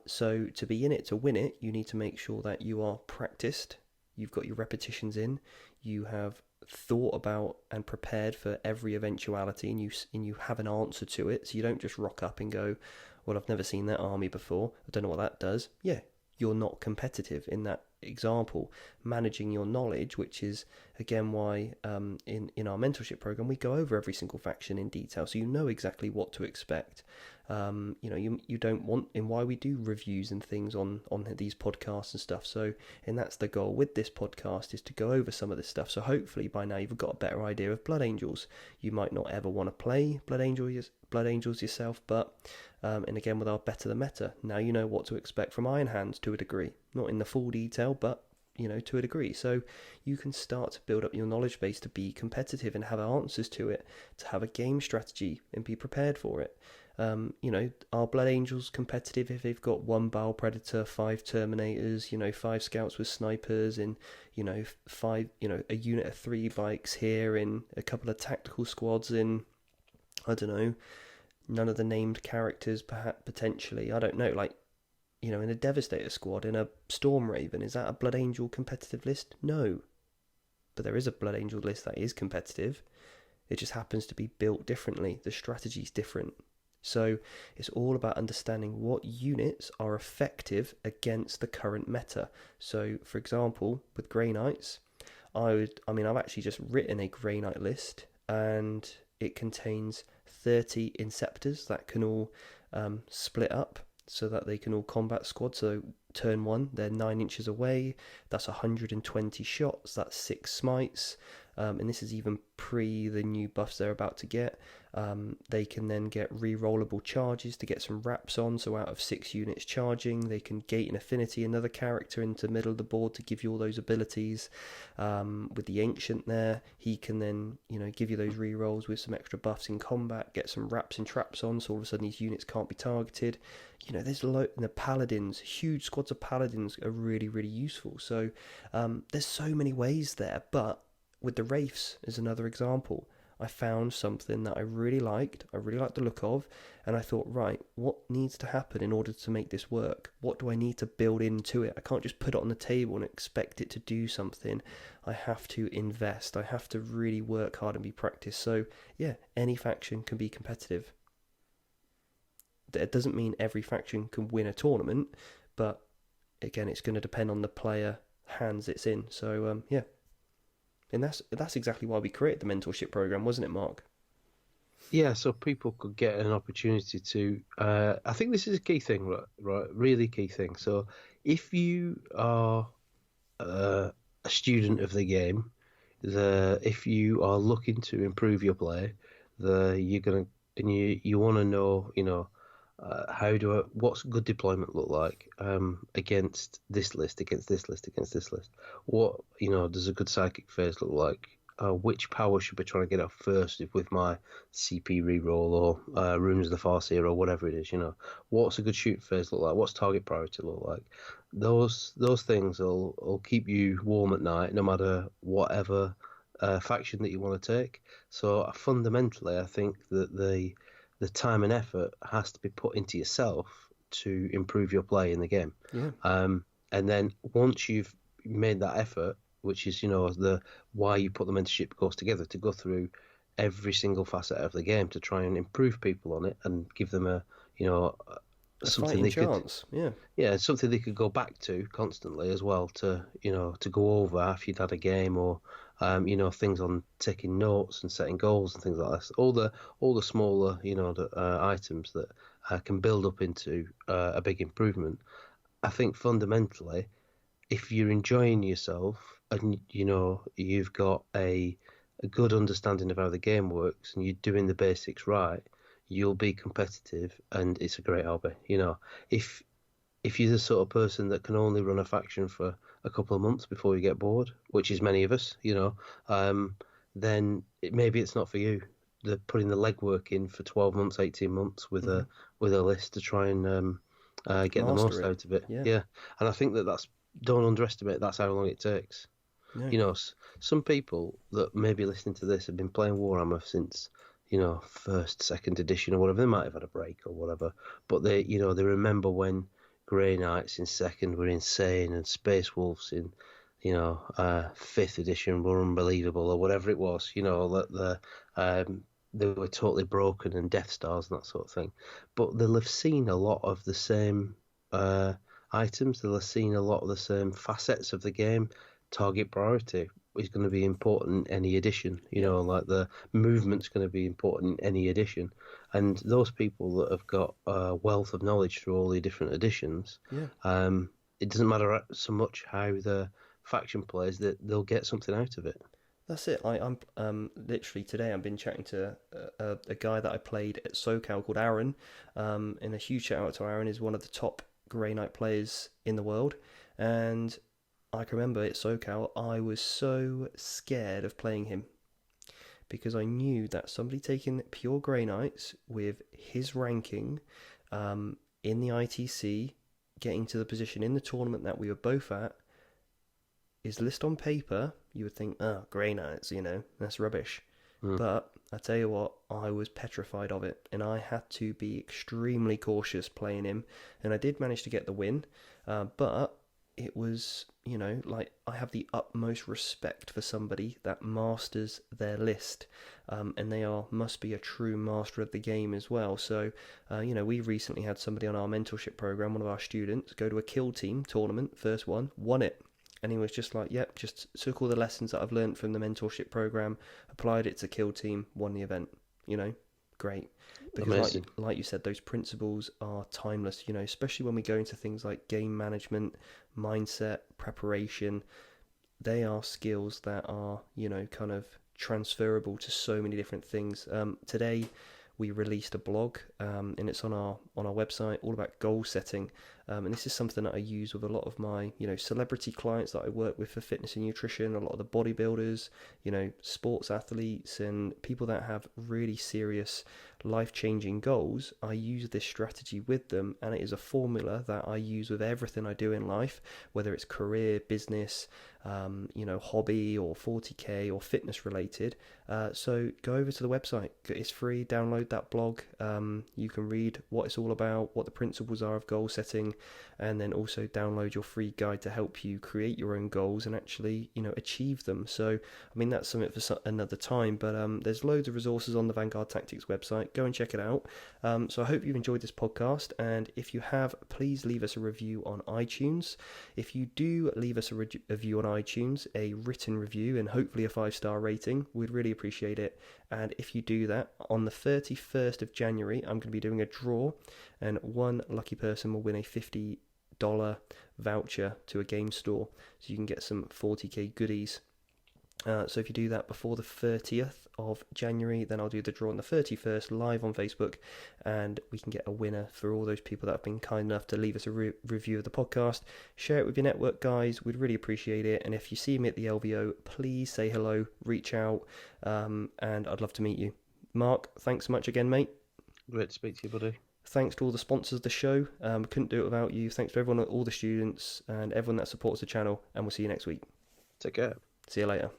So to be in it to win it, you need to make sure that you are practiced, you've got your repetitions in, you have thought about and prepared for every eventuality, and you have an answer to it. So you don't just rock up and go, well, I've never seen that army before, I don't know what that does. Yeah, you're not competitive in that example. Managing your knowledge, which is again why in our mentorship program we go over every single faction in detail, so you know exactly what to expect. You don't want, and why we do reviews and things on these podcasts and stuff. So, and that's the goal with this podcast, is to go over some of this stuff. So hopefully by now you've got a better idea of Blood Angels. You might not ever want to play Blood Angels yourself, but and again with our Better the Meta, now you know what to expect from Iron Hands to a degree, not in the full detail, but to a degree. So you can start to build up your knowledge base to be competitive and have answers to it, to have a game strategy and be prepared for it. Are Blood Angels competitive if they've got 1 Bile Predator, 5 Terminators, 5 Scouts with snipers, and 5, a unit of 3 bikes here, in a couple of tactical squads, in, I don't know, none of the named characters, perhaps, potentially, I don't know, like, in a Devastator squad, in a Storm Raven? Is that a Blood Angel competitive list? No. But there is a Blood Angel list that is competitive. It just happens to be built differently. The strategy's different. So it's all about understanding what units are effective against the current meta. So, for example, with Grey Knights, I've actually just written a Grey Knight list, and it contains 30 Inceptors that can all split up so that they can all combat squad. So turn one, they're 9 inches away. That's 120 shots. That's 6 smites. And this is even pre the new buffs they're about to get. They can then get re-rollable charges to get some wraps on. So out of 6 units charging, they can gate an affinity, another character into the middle of the board to give you all those abilities. With the Ancient there, he can then give you those re-rolls with some extra buffs in combat, get some wraps and traps on, so all of a sudden these units can't be targeted. There's the Paladins, huge squads of Paladins are really, really useful. So there's so many ways there, but with the Wraiths is another example. I found something that I really liked the look of, and I thought, right, what needs to happen in order to make this work? What do I need to build into it? I can't just put it on the table and expect it to do something. I have to invest. I have to really work hard and be practiced. So yeah, any faction can be competitive. It doesn't mean every faction can win a tournament, but again, it's going to depend on the player hands it's in. So yeah. And that's exactly why we created the mentorship program, wasn't it, Mark? Yeah, so people could get an opportunity to. I think this is a key thing, right? Really key thing. So if you are a student of the game, if you are looking to improve your play, you're gonna and you want to know, what's good deployment look like against this list, against this list, against this list? What does a good psychic phase look like? Which power should be trying to get off first with my CP reroll or Runes of the Farseer or whatever it is? What's a good shoot phase look like? What's target priority look like? Those things will keep you warm at night, no matter whatever faction that you want to take. So fundamentally, I think that the time and effort has to be put into yourself to improve your play in the game. Yeah. And then once you've made that effort, which is the why you put the mentorship course together, to go through every single facet of the game to try and improve people on it and give them a something they chance. something they could go back to constantly as well, to go over after you'd had a game, or things on taking notes and setting goals and things like that. All the smaller items that can build up into a big improvement. I think fundamentally, if you're enjoying yourself and you've got a good understanding of how the game works and you're doing the basics right, you'll be competitive, and it's a great hobby. If you're the sort of person that can only run a faction for a couple of months before you get bored, which is many of us, then maybe it's not for you. They're putting the legwork in for 12 months, 18 months with a list to try and get the most out of it. Yeah. And I think don't underestimate that's how long it takes. No. Some people that may be listening to this have been playing Warhammer since first, second edition or whatever. They might have had a break or whatever, but they remember when Grey Knights in second were insane and Space Wolves in fifth edition were unbelievable, or whatever it was. That they were totally broken, and Death Stars and that sort of thing. But they'll have seen a lot of the same items. They'll have seen a lot of the same facets of the game. Target priority is going to be important in any edition. Like the movement's going to be important in any edition. And those people that have got a wealth of knowledge through all the different editions, it doesn't matter so much how the faction plays, that they'll get something out of it. That's it. I'm literally today I've been chatting to a guy that I played at SoCal called Aaron, and a huge shout out to Aaron. Is one of the top Grey Knight players in the world, and I can remember at SoCal I was so scared of playing him because I knew that somebody taking pure Grey Knights with his ranking in the ITC, getting to the position in the tournament that we were both at, his list on paper, you would think, Grey Knights, that's rubbish. But I tell you what, I was petrified of it, and I had to be extremely cautious playing him, and I did manage to get the win, but it was, I have the utmost respect for somebody that masters their list, and they must be a true master of the game as well. So, we recently had somebody on our mentorship program, one of our students, go to a kill team tournament, first one, won it. And he was just like, yep, just took all the lessons that I've learned from the mentorship program, applied it to kill team, won the event, Great. Because Amazing. like you said, those principles are timeless, you know, especially when we go into things like game management, mindset, preparation. They are skills that are, you know, kind of transferable to so many different things. Today we released a blog, and it's on our website, all about goal setting. And this is something that I use with a lot of my, you know, celebrity clients that I work with for fitness and nutrition, a lot of the bodybuilders, you know, sports athletes, and people that have really serious life-changing goals. I use this strategy with them, and it is a formula that I use with everything I do in life, whether it's career, business, you know, hobby, or 40k or fitness related. So go over to the website. It's free. Download that blog. You can read what it's all about, what the principles are of goal setting, and then also download your free guide to help you create your own goals and actually, you know, achieve them. So, I mean, that's something for another time, but there's loads of resources on the Vanguard Tactics website. Go and check it out. So I hope you've enjoyed this podcast, and if you have, please leave us a review on iTunes. If you do leave us a review on iTunes, a written review, and hopefully a 5-star rating, we'd really appreciate it. And if you do that, on the 31st of January, I'm going to be doing a draw, and one lucky person will win a $50 voucher to a game store, so you can get some 40k goodies. So if you do that before the 30th of January, then I'll do the draw on the 31st live on Facebook, and we can get a winner for all those people that have been kind enough to leave us a review of the podcast. Share it with your network, guys. We'd really appreciate it. And if you see me at the LVO, please say hello, reach out, and I'd love to meet you. Mark, thanks so much again, mate. Great to speak to you, buddy. Thanks to all the sponsors of the show. Couldn't do it without you. Thanks to everyone, all the students, and everyone that supports the channel. And we'll see you next week. Take care. See you later.